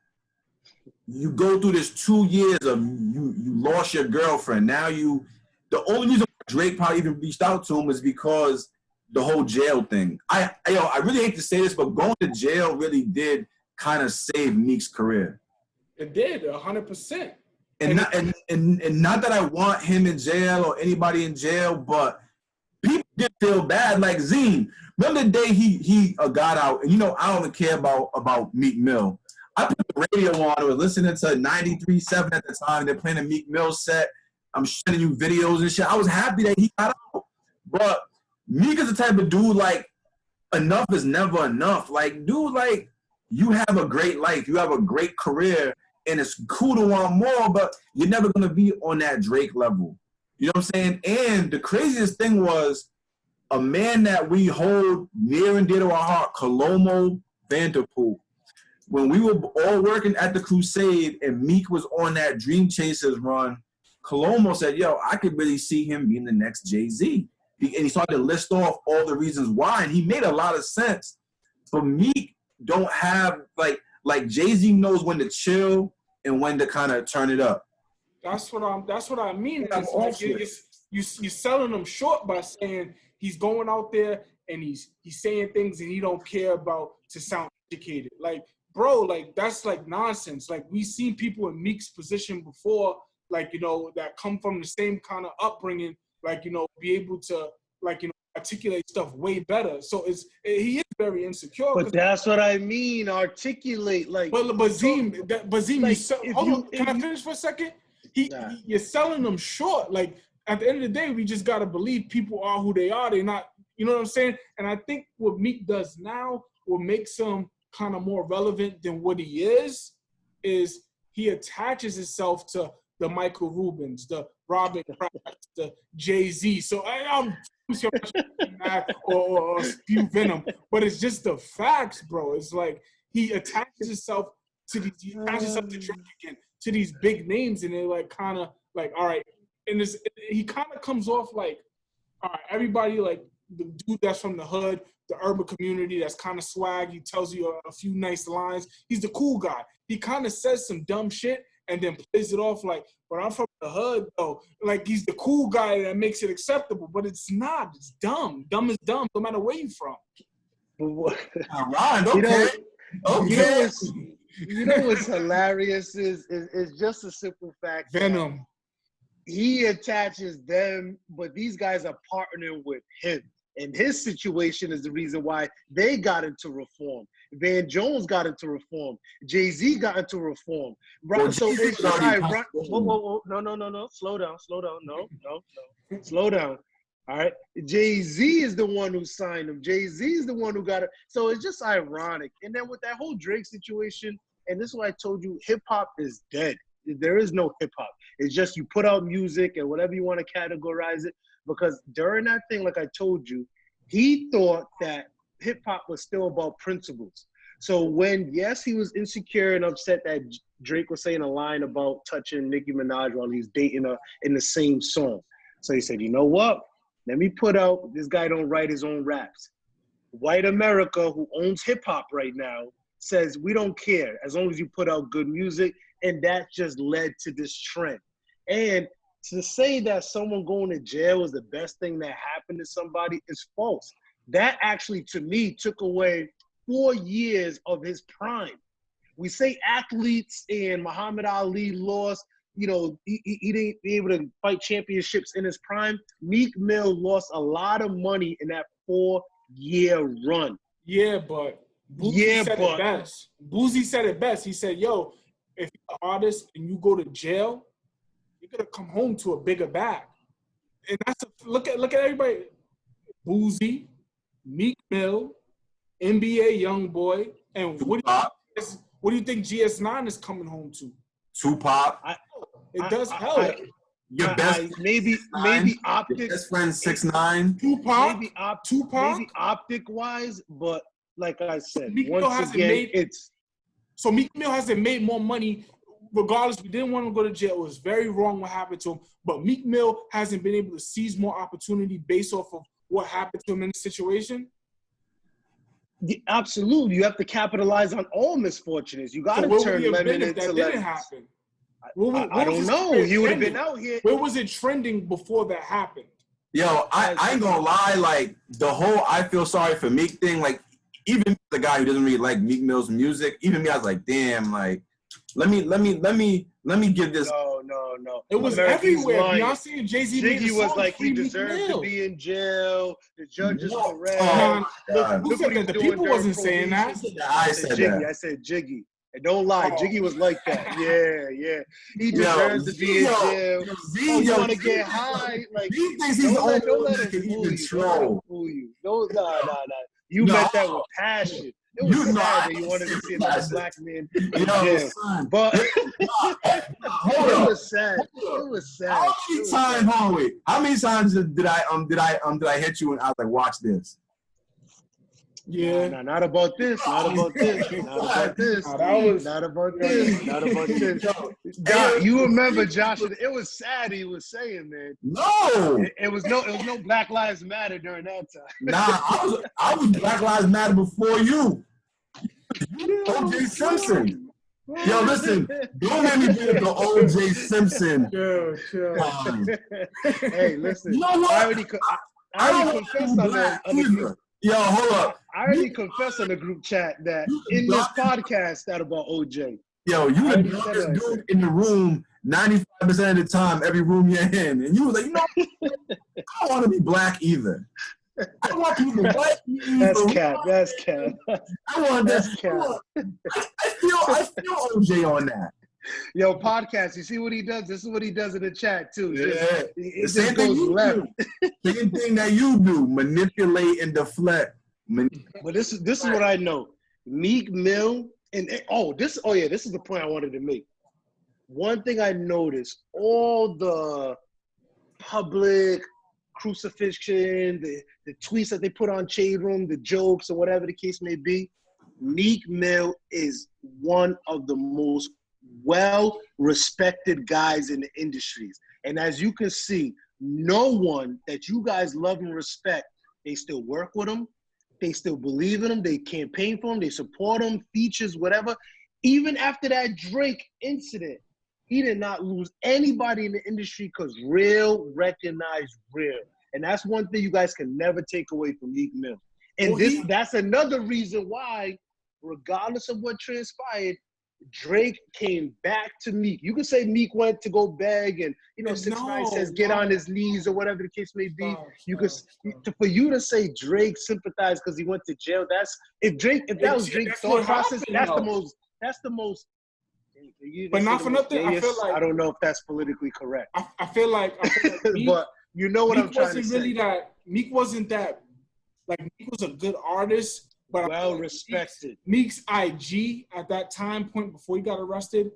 you go through this 2 years of you lost your girlfriend. Now the only reason Drake probably even reached out to him is because the whole jail thing. I really hate to say this, but going to jail really did kind of save Meek's career. It did, 100%. And not that I want him in jail or anybody in jail, but people did feel bad. Like Zeem, remember the day he got out, and I don't even care about Meek Mill. I put the radio on. I was listening to 93.7 at the time. They're playing a Meek Mill set. I'm sending you videos and shit. I was happy that he got out, but Meek is the type of dude, like, enough is never enough. Like, dude, like, you have a great life. You have a great career, and it's cool to want more, but you're never going to be on that Drake level. You know what I'm saying? And the craziest thing was a man that we hold near and dear to our heart, Colomo Vanderpool. When we were all working at the Crusade and Meek was on that Dream Chasers run, Colomo said, yo, I could really see him being the next Jay-Z. And he started to list off all the reasons why, and he made a lot of sense. But Meek don't have, like Jay-Z knows when to chill and when to kind of turn it up. That's what I mean. It's like you're selling him short by saying he's going out there and he's saying things and he don't care about to sound educated. Like, bro, like that's like nonsense. Like we've seen people in Meek's position before, like, that come from the same kind of upbringing, like, be able to, like, articulate stuff way better. So he is very insecure. But that's what I mean, articulate, like. But Zeem, like, hold on, can I finish for a second? You're selling them short. Like, at the end of the day, we just gotta believe people are who they are. They're not, you know what I'm saying? And I think what Meek does now, what makes him kind of more relevant than what he is he attaches himself to the Michael Rubins, the Robert Kraft, the Jay-Z. So I'm so much or spew venom, but it's just the facts, bro. It's like he attaches himself to Drake again, to these big names, and they're like kind of like, all right. And he kind of comes off like, all right, everybody, like the dude that's from the hood, the urban community, that's kind of swag. He tells you a few nice lines. He's the cool guy. He kind of says some dumb shit and then plays it off like, but I'm from the hood, though. Like, he's the cool guy that makes it acceptable, but it's not. It's dumb. Dumb is dumb, no matter where you're from. Ron, okay. You know what's hilarious is just a simple fact. Venom. He attaches them, but these guys are partnering with him. And his situation is the reason why they got into reform. Van Jones got into reform. Jay-Z got into reform. Right? So it's just ironic. Whoa. No. Slow down. No. Slow down. All right. Jay-Z is the one who signed him. Jay-Z is the one who got it. So it's just ironic. And then with that whole Drake situation, and this is what I told you, hip-hop is dead. There is no hip-hop. It's just you put out music and whatever you want to categorize it. Because during that thing, like I told you, he thought that hip-hop was still about principles. So when, yes, he was insecure and upset that Drake was saying a line about touching Nicki Minaj while he's dating her in the same song. So he said, you know what? Let me put out, this guy don't write his own raps. White America, who owns hip-hop right now, says we don't care as long as you put out good music. And that just led to this trend. And to say that someone going to jail is the best thing that happened to somebody is false. That actually, to me, took away 4 years of his prime. We say athletes and Muhammad Ali lost, you know, he didn't be able to fight championships in his prime. Meek Mill lost a lot of money in that 4-year run. Yeah, but Boozy said it best. Boozy said it best. He said, yo, if you're an artist and you go to jail, you're going to come home to a bigger bag. And that's look at everybody. Boozy, Meek Mill, NBA Youngboy, and what do you think GS9 is coming home to? Tupac. It does help. Your best maybe optic. Your best friend 6ix9ine. Tupac. Maybe optic wise, but like I said, Meek once again, so Meek Mill hasn't made more money. Regardless, we didn't want him to go to jail. It was very wrong what happened to him. But Meek Mill hasn't been able to seize more opportunity based off of what happened to him in the situation. Yeah, absolutely. You have to capitalize on all misfortunes. You got to turn lemon into lemon. That didn't happen. I don't know. He would have been out here. Where was it trending before that happened? Yo, I ain't gonna lie. Like the whole "I feel sorry for Meek" thing. Like even the guy who doesn't really like Meek Mill's music, even me, I was like, damn. Like let me give this. No. It was everywhere. Beyonce and Jay-Z made Jiggy was like he deserved to be in jail. The judge is correct. Look at the people wasn't saying that. I said that. I said Jiggy. And don't lie, Jiggy was like that. Yeah. He deserves to be in jail. You want to get high? Like he thinks he's the only one that can even troll. Nah. You meant that with passion. It was sad that you wanted to see another black man in jail. But it was sad. It was sad. How many times did I hit you and I was like, watch this? Yeah. No, not about this. Not about this. You remember, Josh? It was sad. He was saying, man. No. It was no Black Lives Matter during that time. Nah, I was Black Lives Matter before you. O.J. Simpson. Yo, listen, don't make me bring up the O.J. Simpson. Chill. Hey, listen. You know what? I already confessed on the group. Yo, hold up. I already confessed on the group chat that in this podcast that about OJ. Yo, you were this dude in the room 95% of the time, every room you're in. And you was like, you know, I don't want to be black either. I don't want to be black either. That's cap. I want that. I feel OJ on that. Yo, podcast, you see what he does? This is what he does in the chat, too. Yeah. It just goes left. Same thing that you do, manipulate and deflect. But this is what I know. Meek Mill, this is the point I wanted to make. One thing I noticed, all the public crucifixion, the tweets that they put on Shade Room, the jokes or whatever the case may be, Meek Mill is one of the most well-respected guys in the industries. And as you can see, no one that you guys love and respect, they still work with him, they still believe in him, they campaign for him, they support him, features, whatever. Even after that Drake incident, he did not lose anybody in the industry because real recognized real. And that's one thing you guys can never take away from Meek Mill. And that's another reason why, regardless of what transpired, Drake came back to Meek. You could say Meek went to go beg, and 6ix9ine says get on his knees or whatever the case may be. For you to say Drake sympathized because he went to jail. If that was Drake's thought process, that's the most. But not for nothing, I feel like I don't know if that's politically correct. I feel like Meek, but you know what Meek I'm trying to say. Meek wasn't that. Like Meek was a good artist. But well respected. Meek's IG at that time point before he got arrested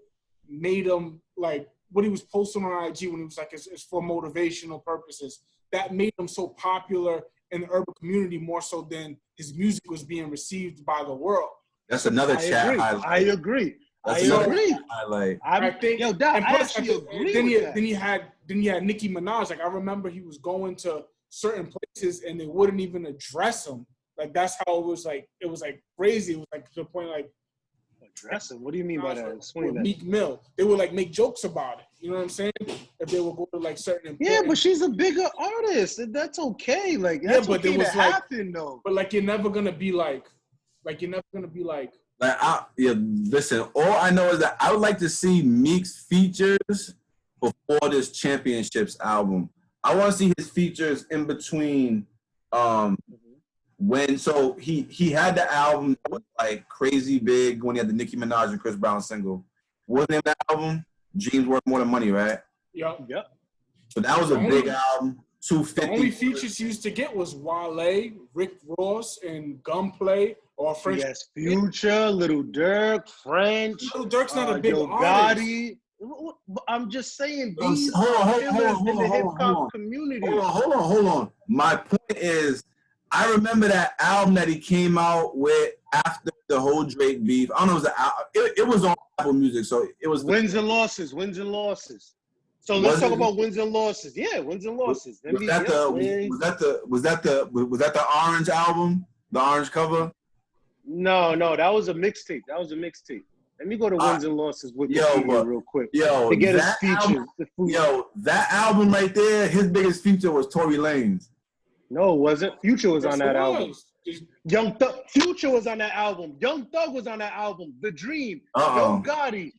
made him like what he was posting on IG when he was like it's for motivational purposes. That made him so popular in the urban community more so than his music was being received by the world. That's another chat highlight. I agree. Highlight. I think Then he had Nicki Minaj. Like I remember he was going to certain places and they wouldn't even address him. Like that's how it was like crazy. It was like to the point like address him. What do you mean by that? Explain that. Meek Mill. They would like make jokes about it. You know what I'm saying? If they would go to like certain Yeah, important, but she's a bigger artist. That's okay. Like that's but okay it was to like, happen though. but like you're never gonna be like you're never gonna be like. Listen, all I know is that I would like to see Meek's features before this Championships album. I want to see his features in between. When he had the album that was like crazy big when he had the Nicki Minaj and Chris Brown single. What was the name of that album? Dreams Worth More Than Money, right? Yep. So that was a big album. 250. The only features he used to get was Wale, Rick Ross, and Gunplay or French. Yes, Future, Little Dirk, French. Little Dirk's not a big Yo artist. Gotti. I'm just saying these Hold on, pillars in the hip hop community. Hold on. My point is, I remember that album that he came out with after the whole Drake beef. I don't know, it was on Apple Music, so it was Wins and losses. So let's talk about wins and losses. Yeah, wins and losses. Was that the orange album? The orange cover? No, that was a mixtape. Let me go to wins and losses with real quick. To get his features. That album right there, his biggest feature was Tory Lanez. No, it wasn't. Future was on that album. Young Thug. Future was on that album. Young Thug was on that album. The Dream. Yo Gotti.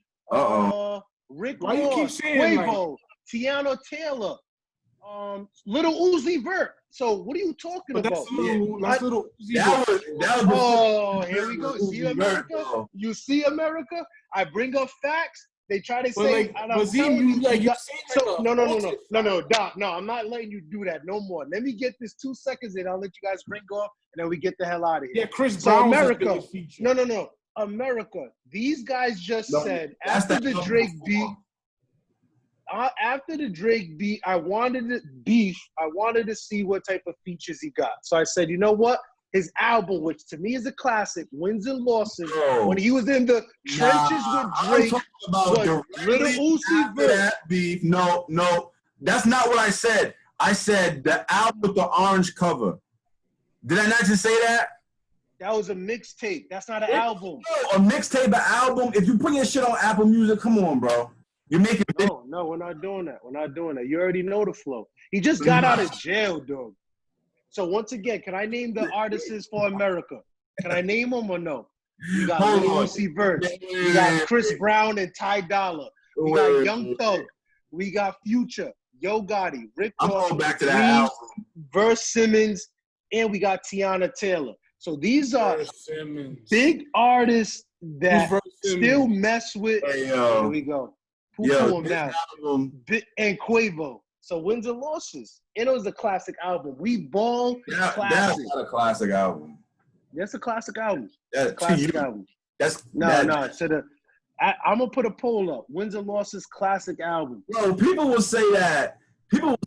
Rick Why you keep saying Quavo. Tiana Taylor. Little Uzi Vert. So what are you talking about? That's little Uzi That was here we go. See America? You see America? I bring up facts. They try to say, no, Doc. No, I'm not letting you do that no more. Let me get this 2 seconds and I'll let you guys ring off and then we get the hell out of here. Yeah, Chris Brown. America. No. America. These guys just said after the Drake beat, I wanted to see what type of features he got. So I said, you know what? His album, which to me is a classic, Wins and Losses, when he was in the trenches with Drake, Little Uzi Vert. Beef. No, that's not what I said. I said the album with the orange cover. Did I not just say that? That was a mixtape. That's not an album. A mixtape, an album. If you put your shit on Apple Music, come on, bro. You're making No, we're not doing that. You already know the flow. He just got out of jail, dog. So once again, can I name the artists for America? Can I name them or no? We got Lil Uzi Vert. We got Chris Brown and Ty Dolla. We got Young Thug. We got Future, Yo Gotti, Rick Ross. I'm going back to that album. Verse Simmons, and we got Tiana Taylor. So these are big artists that still mess with. Here we go. And Quavo. So wins and losses. And it was a classic album. We Ball. That's not a classic album. That's a classic album. I'm gonna put a poll up. Wins and losses classic album. Bro, people will say that. You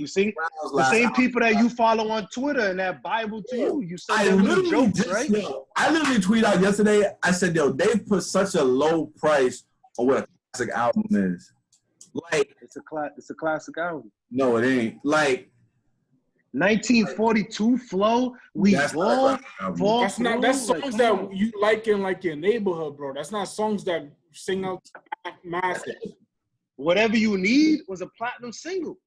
see the same people that you follow on Twitter and that Bible to you. You said they were jokes, right? I literally tweeted out yesterday. I said, they've put such a low price on what a classic album is. Like it's a classic album. No, it ain't. Like 1942 flow. That's songs that you like in like your neighborhood, bro. That's not songs that sing out masses. Whatever You Need was a platinum single.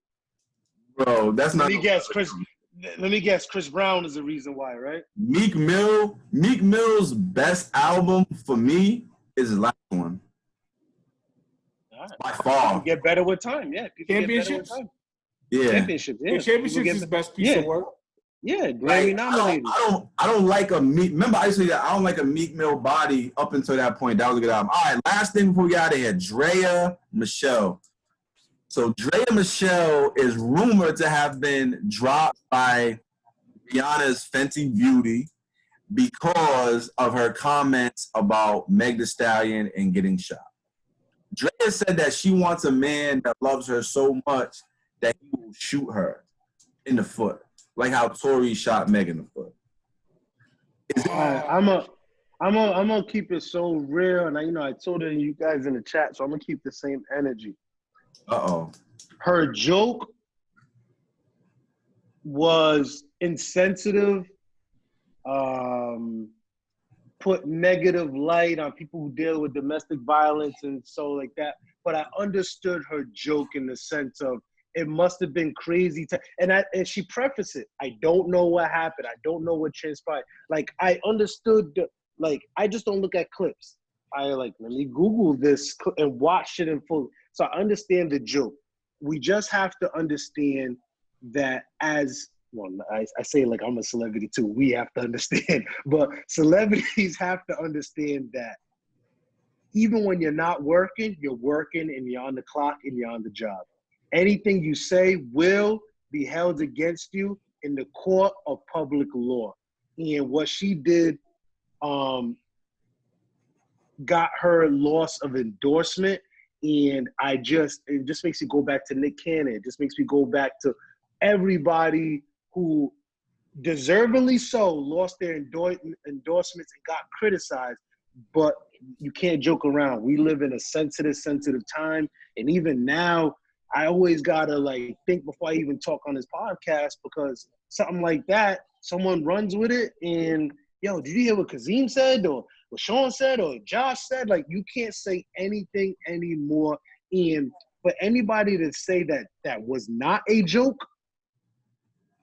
Bro, that's not. Let me guess. Chris Brown is the reason why, right? Meek Mill's best album for me is his last one. By far. People get better with time. Yeah. Championships? Yeah. Championships. Yeah. Championships is his best piece of work. Yeah, Grammy nominated. I don't like a Meek. Remember, I used to say that I don't like a Meek Mill body up until that point. That was a good album. All right, last thing before we get out of here, Draya Michelle. So Draya Michelle is rumored to have been dropped by Rihanna's Fenty Beauty because of her comments about Meg Thee Stallion and getting shot. Draya said that she wants a man that loves her so much that he will shoot her in the foot, like how Tory shot Meg in the foot. I'm gonna keep it so real, and I told you guys in the chat, so I'm gonna keep the same energy. Her joke was insensitive, put negative light on people who deal with domestic violence and so like that. but I understood her joke in the sense of it must have been crazy. And she prefaced it. I don't know what happened. I don't know what transpired. Like, I understood, I just don't look at clips. Let me Google this and watch it in full. So I understand the joke. We just have to understand that I say it like I'm a celebrity too. We have to understand. But celebrities have to understand that even when you're not working, you're working and you're on the clock and you're on the job. Anything you say will be held against you in the court of public law. And what she did got her loss of endorsement. And it just makes me go back to Nick Cannon. It just makes me go back to everybody who deservedly so lost their endorsements and got criticized. But you can't joke around. We live in a sensitive time. And even now, I always gotta think before I even talk on this podcast, because something like that, someone runs with it and, yo, did you hear what Kazeem said or what Sean said or Josh said? You can't say anything anymore. And for anybody to say that that was not a joke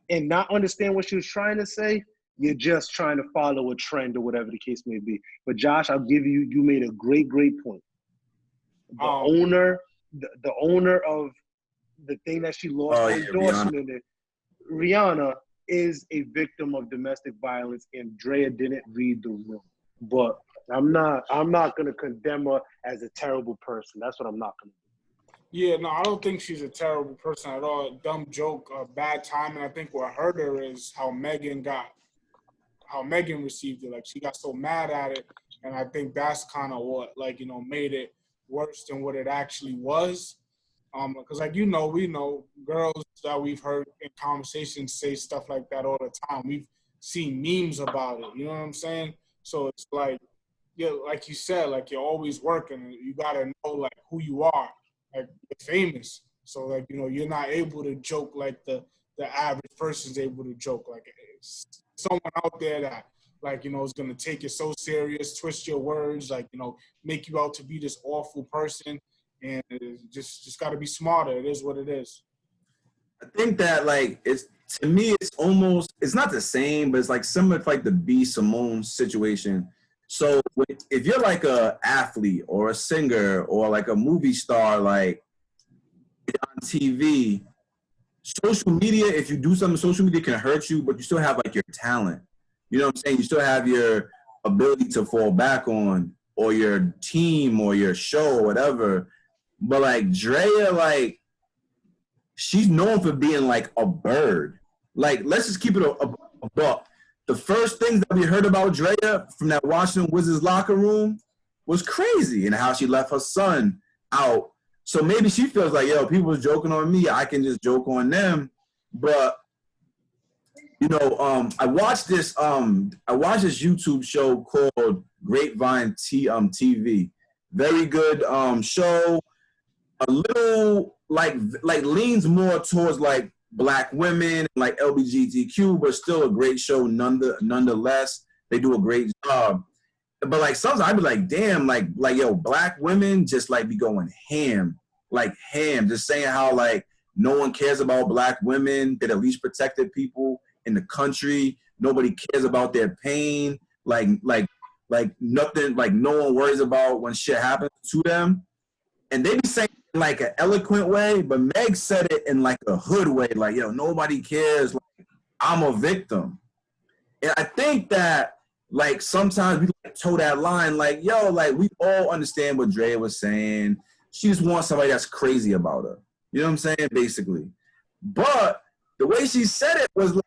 and not understand what she was trying to say, you're just trying to follow a trend or whatever the case may be. But Josh, I'll give you made a great point. The owner of the thing that she lost endorsement in, Rihanna, is a victim of domestic violence, and Draya didn't read the room. But I'm not gonna condemn her as a terrible person. That's what I'm not gonna do. Yeah, no, I don't think she's a terrible person at all. Dumb joke, bad timing. I think what hurt her is how Megan received it. She got so mad at it, and I think that's kind of what made it worse than what it actually was. Because we know girls that we've heard in conversations say stuff like that all the time. We've seen memes about it. You know what I'm saying? So it's like you said, you're always working. You gotta know who you are. You're famous. So you're not able to joke like the average person's able to joke. It's someone out there that is gonna take it so serious, twist your words, make you out to be this awful person. And just got to be smarter. It is what it is. I think that it's, to me, it's not the same, but it's similar to the B. Simone situation. So if you're a athlete or a singer or a movie star, on TV, social media, if you do something, social media can hurt you, but you still have your talent. You know what I'm saying? You still have your ability to fall back on, or your team or your show or whatever. But Draya, she's known for being a bird. Let's just keep it a buck. The first things that we heard about Draya from that Washington Wizards locker room was crazy, and how she left her son out. So maybe she feels yo, people was joking on me, I can just joke on them. But I watched this YouTube show called Grapevine TV. Very good show. A little leans more towards Black women and LGBTQ, but still a great show nonetheless. They do a great job. But sometimes I'd be damn, yo, Black women just be going ham, just saying how no one cares about Black women. They're the least protected people in the country. Nobody cares about their pain. Nothing. No one worries about when shit happens to them. And they be saying in an eloquent way, but Meg said it in a hood way, yo, nobody cares. I'm a victim. And I think that sometimes we toe that line, yo, we all understand what Draya was saying. She just wants somebody that's crazy about her. You know what I'm saying? Basically. But the way she said it was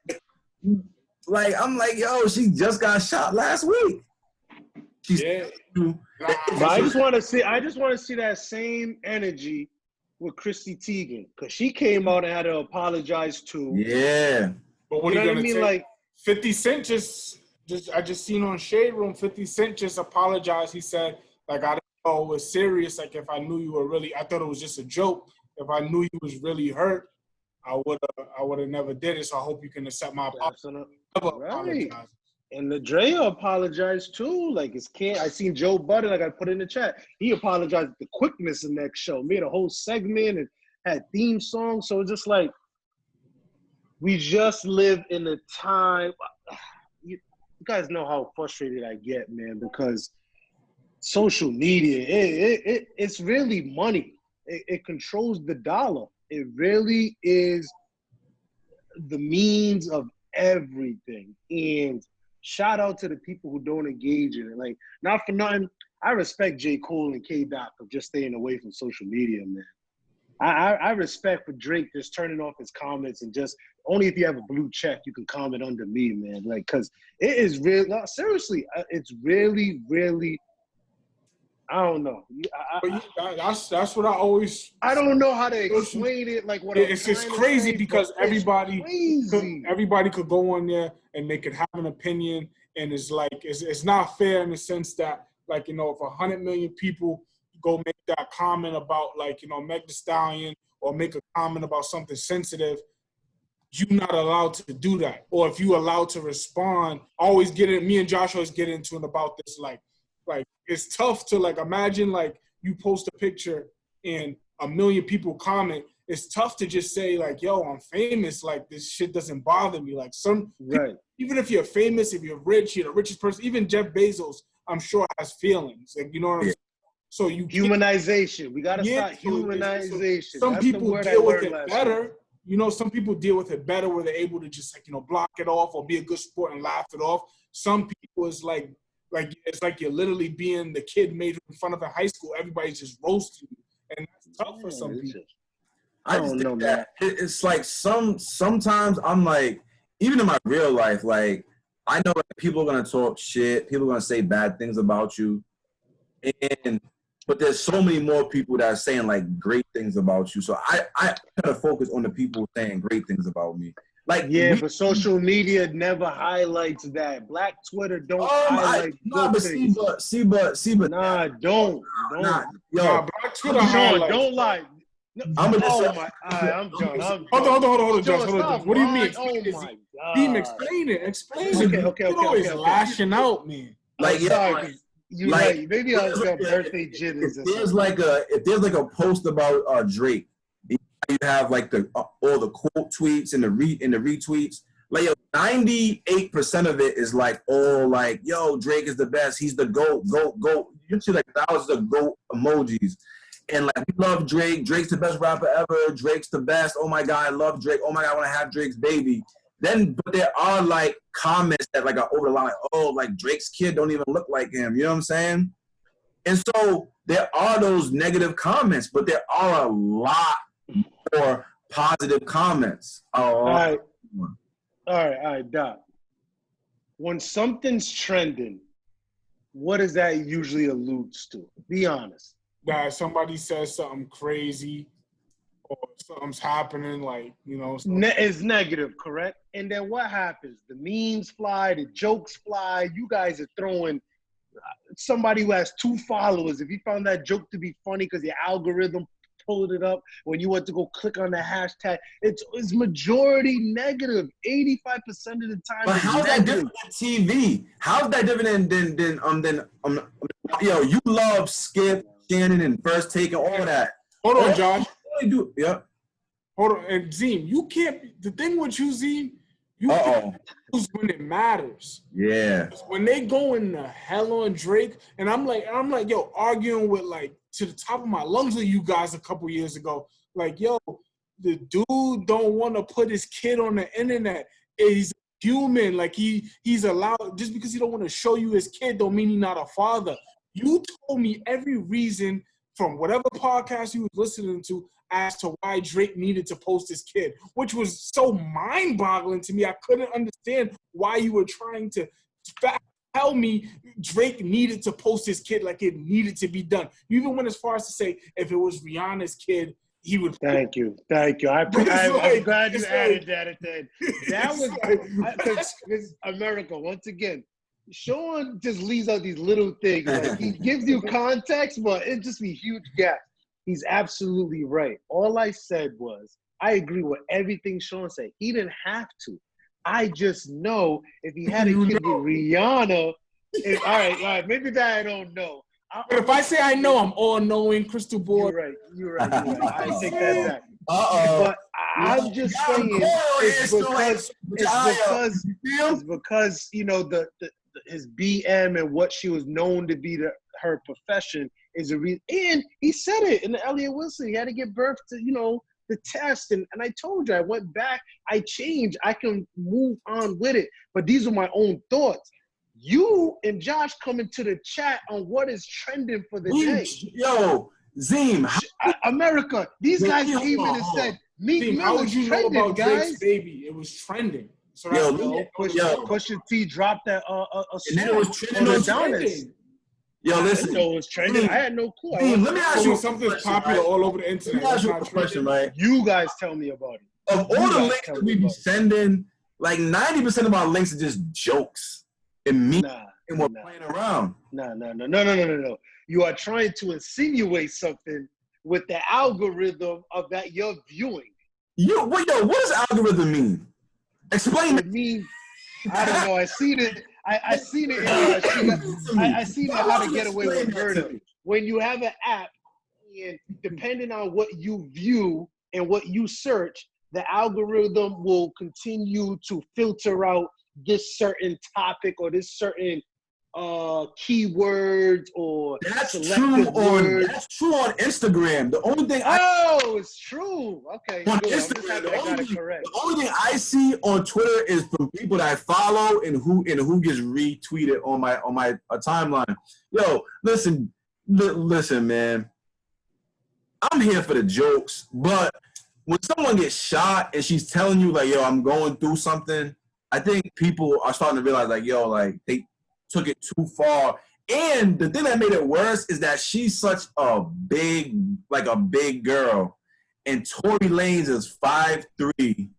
I'm yo, she just got shot last week. But I just want to see that same energy with Chrissy Teigen, because she came out and had to apologize too. Yeah. But what are you gonna say? 50 Cent I just seen on Shade Room, 50 Cent just apologized. He said, I didn't know it was serious. If I knew you were really, I thought it was just a joke. If I knew you was really hurt, I would have never did it. So I hope you can accept my apology. Right. And the Draya apologized too. Like I seen Joe Budden, like I put in the chat. He apologized for the quickness in that show, made a whole segment and had theme songs. So it's just like we just live in a time. You guys know how frustrated I get, man, because social media, it's really money. It controls the dollar. It really is the means of everything. And shout out to the people who don't engage in it. Like, not for nothing, I respect J. Cole and K-Dot for just staying away from social media, man. I respect for Drake just turning off his comments and just only if you have a blue check you can comment under me, man. Like, cause it is real. No, seriously, it's really, really. I don't know. That's what I always. I don't know how to explain it. Like what it's just crazy because everybody could go on there and they could have an opinion, and it's like it's not fair in the sense that, like, you know, if 100 million people go make that comment about, like, you know, Meg Thee Stallion, or make a comment about something sensitive, you're not allowed to do that. Or if you're allowed to respond, me and Josh always get into it about this, like it's tough to, like, imagine, like, you post a picture and 1 million people comment. It's tough to just say, like, yo, I'm famous, like, this shit doesn't bother me. Like, right. Even if you're famous, if you're rich, you're the richest person, even Jeff Bezos, I'm sure, has feelings. Like, you know what I'm saying? So Humanization. We gotta start humanization. So some people deal with it better. You know, some people deal with it better where they're able to just, like, you know, block it off or be a good sport and laugh it off. Some people is like it's like you're literally being the kid made in front of in high school. Everybody's just roasting you, and that's tough for some people. I just think that it's like sometimes I'm like, even in my real life, like, I know that people are gonna talk shit, people are gonna say bad things about you, but there's so many more people that are saying, like, great things about you. So I try to focus on the people saying great things about me. Like, but social media never highlights that. Black Twitter don't highlight good things. But nah, don't. Black Twitter highlights. Don't lie. No, I'm done. Hold on, Josh. What do you mean? Oh my God. Team, explain it. Okay. You're always lashing out, man. Like, you're right. Maybe I was got birthday jitters. If there's like a post about Drake, you have, like, all the quote tweets and the retweets. Like, yo, 98% of it is like all like, yo, Drake is the best. He's the GOAT. You see, like, thousands of GOAT emojis. And, like, we love Drake. Drake's the best rapper ever. Drake's the best. Oh my God, I love Drake. Oh my God, I want to have Drake's baby. But there are, like, comments that, like, are over the line, like, oh, like, Drake's kid don't even look like him. You know what I'm saying? And so there are those negative comments, but there are a lot more positive comments. All right, Doc. When something's trending, what does that usually alludes to? Be honest. That somebody says something crazy or something's happening, like, you know. It's negative, correct? And then what happens? The memes fly, the jokes fly. You guys are throwing somebody who has 2 followers. If you found that joke to be funny because your algorithm pulled it up when you went to go click on the hashtag, it's majority negative. 85% of the time. But how's that different than TV? How's that different than yo, you love Skip, Shannon, and First Take and all that. Hold on, Josh. Yeah. Hold on, and Zeem, you can't. The thing with you, Zeem, you can't lose when it matters. Yeah. When they go in the hell on Drake, and I'm like, yo, arguing with, like, to the top of my lungs with you guys a couple years ago, like, yo, the dude don't want to put his kid on the internet. He's human. Like, he's allowed, just because he don't want to show you his kid don't mean he's not a father. You told me every reason from whatever podcast you was listening to as to why Drake needed to post his kid, which was so mind-boggling to me. I couldn't understand why you were trying to tell me Drake needed to post his kid like it needed to be done. You even went as far as to say if it was Rihanna's kid, he would. Thank you. I'm glad you added that at the end. That was because America, once again, Sean just leaves out these little things. Like, he gives you context, but it just be huge gaps. He's absolutely right. All I said was I agree with everything Sean said. He didn't have to. I just know if he had a kid with Rihanna, all right, maybe that I don't know. But if I say I know, I'm all knowing, crystal ball. You're right. I take that back. Uh-oh. But I'm just saying it's because you know the his BM and what she was known to be her profession is a reason. And he said it in the Elliot Wilson. He had to give birth to, the test. And I told you, I went back, I changed, I can move on with it. But these are my own thoughts. You and Josh come into the chat on what is trending for the day. Yo, Zeem. America, these guys came in and said, Meek Mill is trending, know about guys. Drake's Baby? It was trending. So Pusha T dropped that a and then it was trending. Yo, listen. It was trending. I had no clue. Let me ask you something popular all over the internet. Let me ask you a question, right? You guys tell me about it. Of all the links that we be sending, like 90% of our links are just jokes and me and we're playing around. No. You are trying to insinuate something with the algorithm of that you're viewing. What does algorithm mean? Explain it. I don't know. I seen it. I seen it. I seen it. How to Get Away with Murder. When you have an app, and depending on what you view and what you search, the algorithm will continue to filter out this certain topic or this certain keywords or that's true words. That's true on Instagram. The only thing it's true. Okay. On Instagram, the only thing I see on Twitter is from people that I follow and who gets retweeted on my timeline. Yo, listen, man. I'm here for the jokes, but when someone gets shot and she's telling you like, yo, I'm going through something, I think people are starting to realize like, yo, like they took it too far. And the thing that made it worse is that she's such a big girl. And Tory Lanez is 5'3",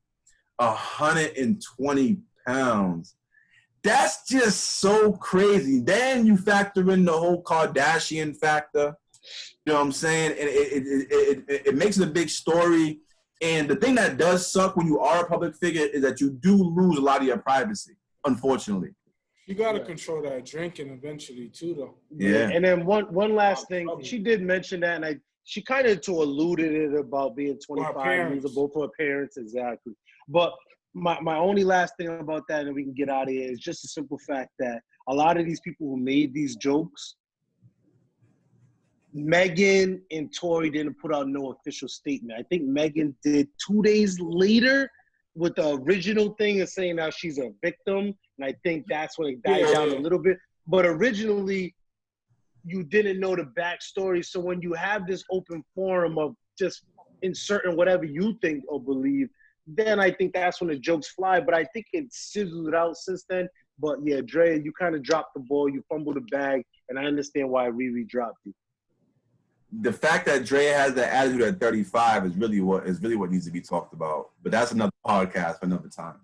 120 pounds. That's just so crazy. Then you factor in the whole Kardashian factor. You know what I'm saying? And it makes it a big story. And the thing that does suck when you are a public figure is that you do lose a lot of your privacy, unfortunately. You got to control that drinking eventually, too, though. Yeah. And then one last thing. She did mention that, and she kind of alluded it about being 25, usable for her parents, exactly. But my only last thing about that, and we can get out of here, is just the simple fact that a lot of these people who made these jokes, Megan and Tory didn't put out no official statement. I think Megan did 2 days later with the original thing of saying now she's a victim. And I think that's when it died down a little bit. But originally, you didn't know the backstory. So when you have this open forum of just inserting whatever you think or believe, then I think that's when the jokes fly. But I think it sizzled out since then. But yeah, Draya, you kind of dropped the ball. You fumbled the bag. And I understand why Riri dropped you. The fact that Draya has the attitude at 35 is really what needs to be talked about. But that's another podcast for another time.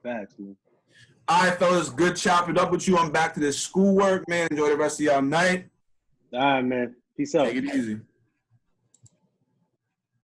Facts, man. All right, fellas, good chopping up with you. I'm back to this schoolwork, man. Enjoy the rest of y'all night. All right, man. Peace out. Take it easy.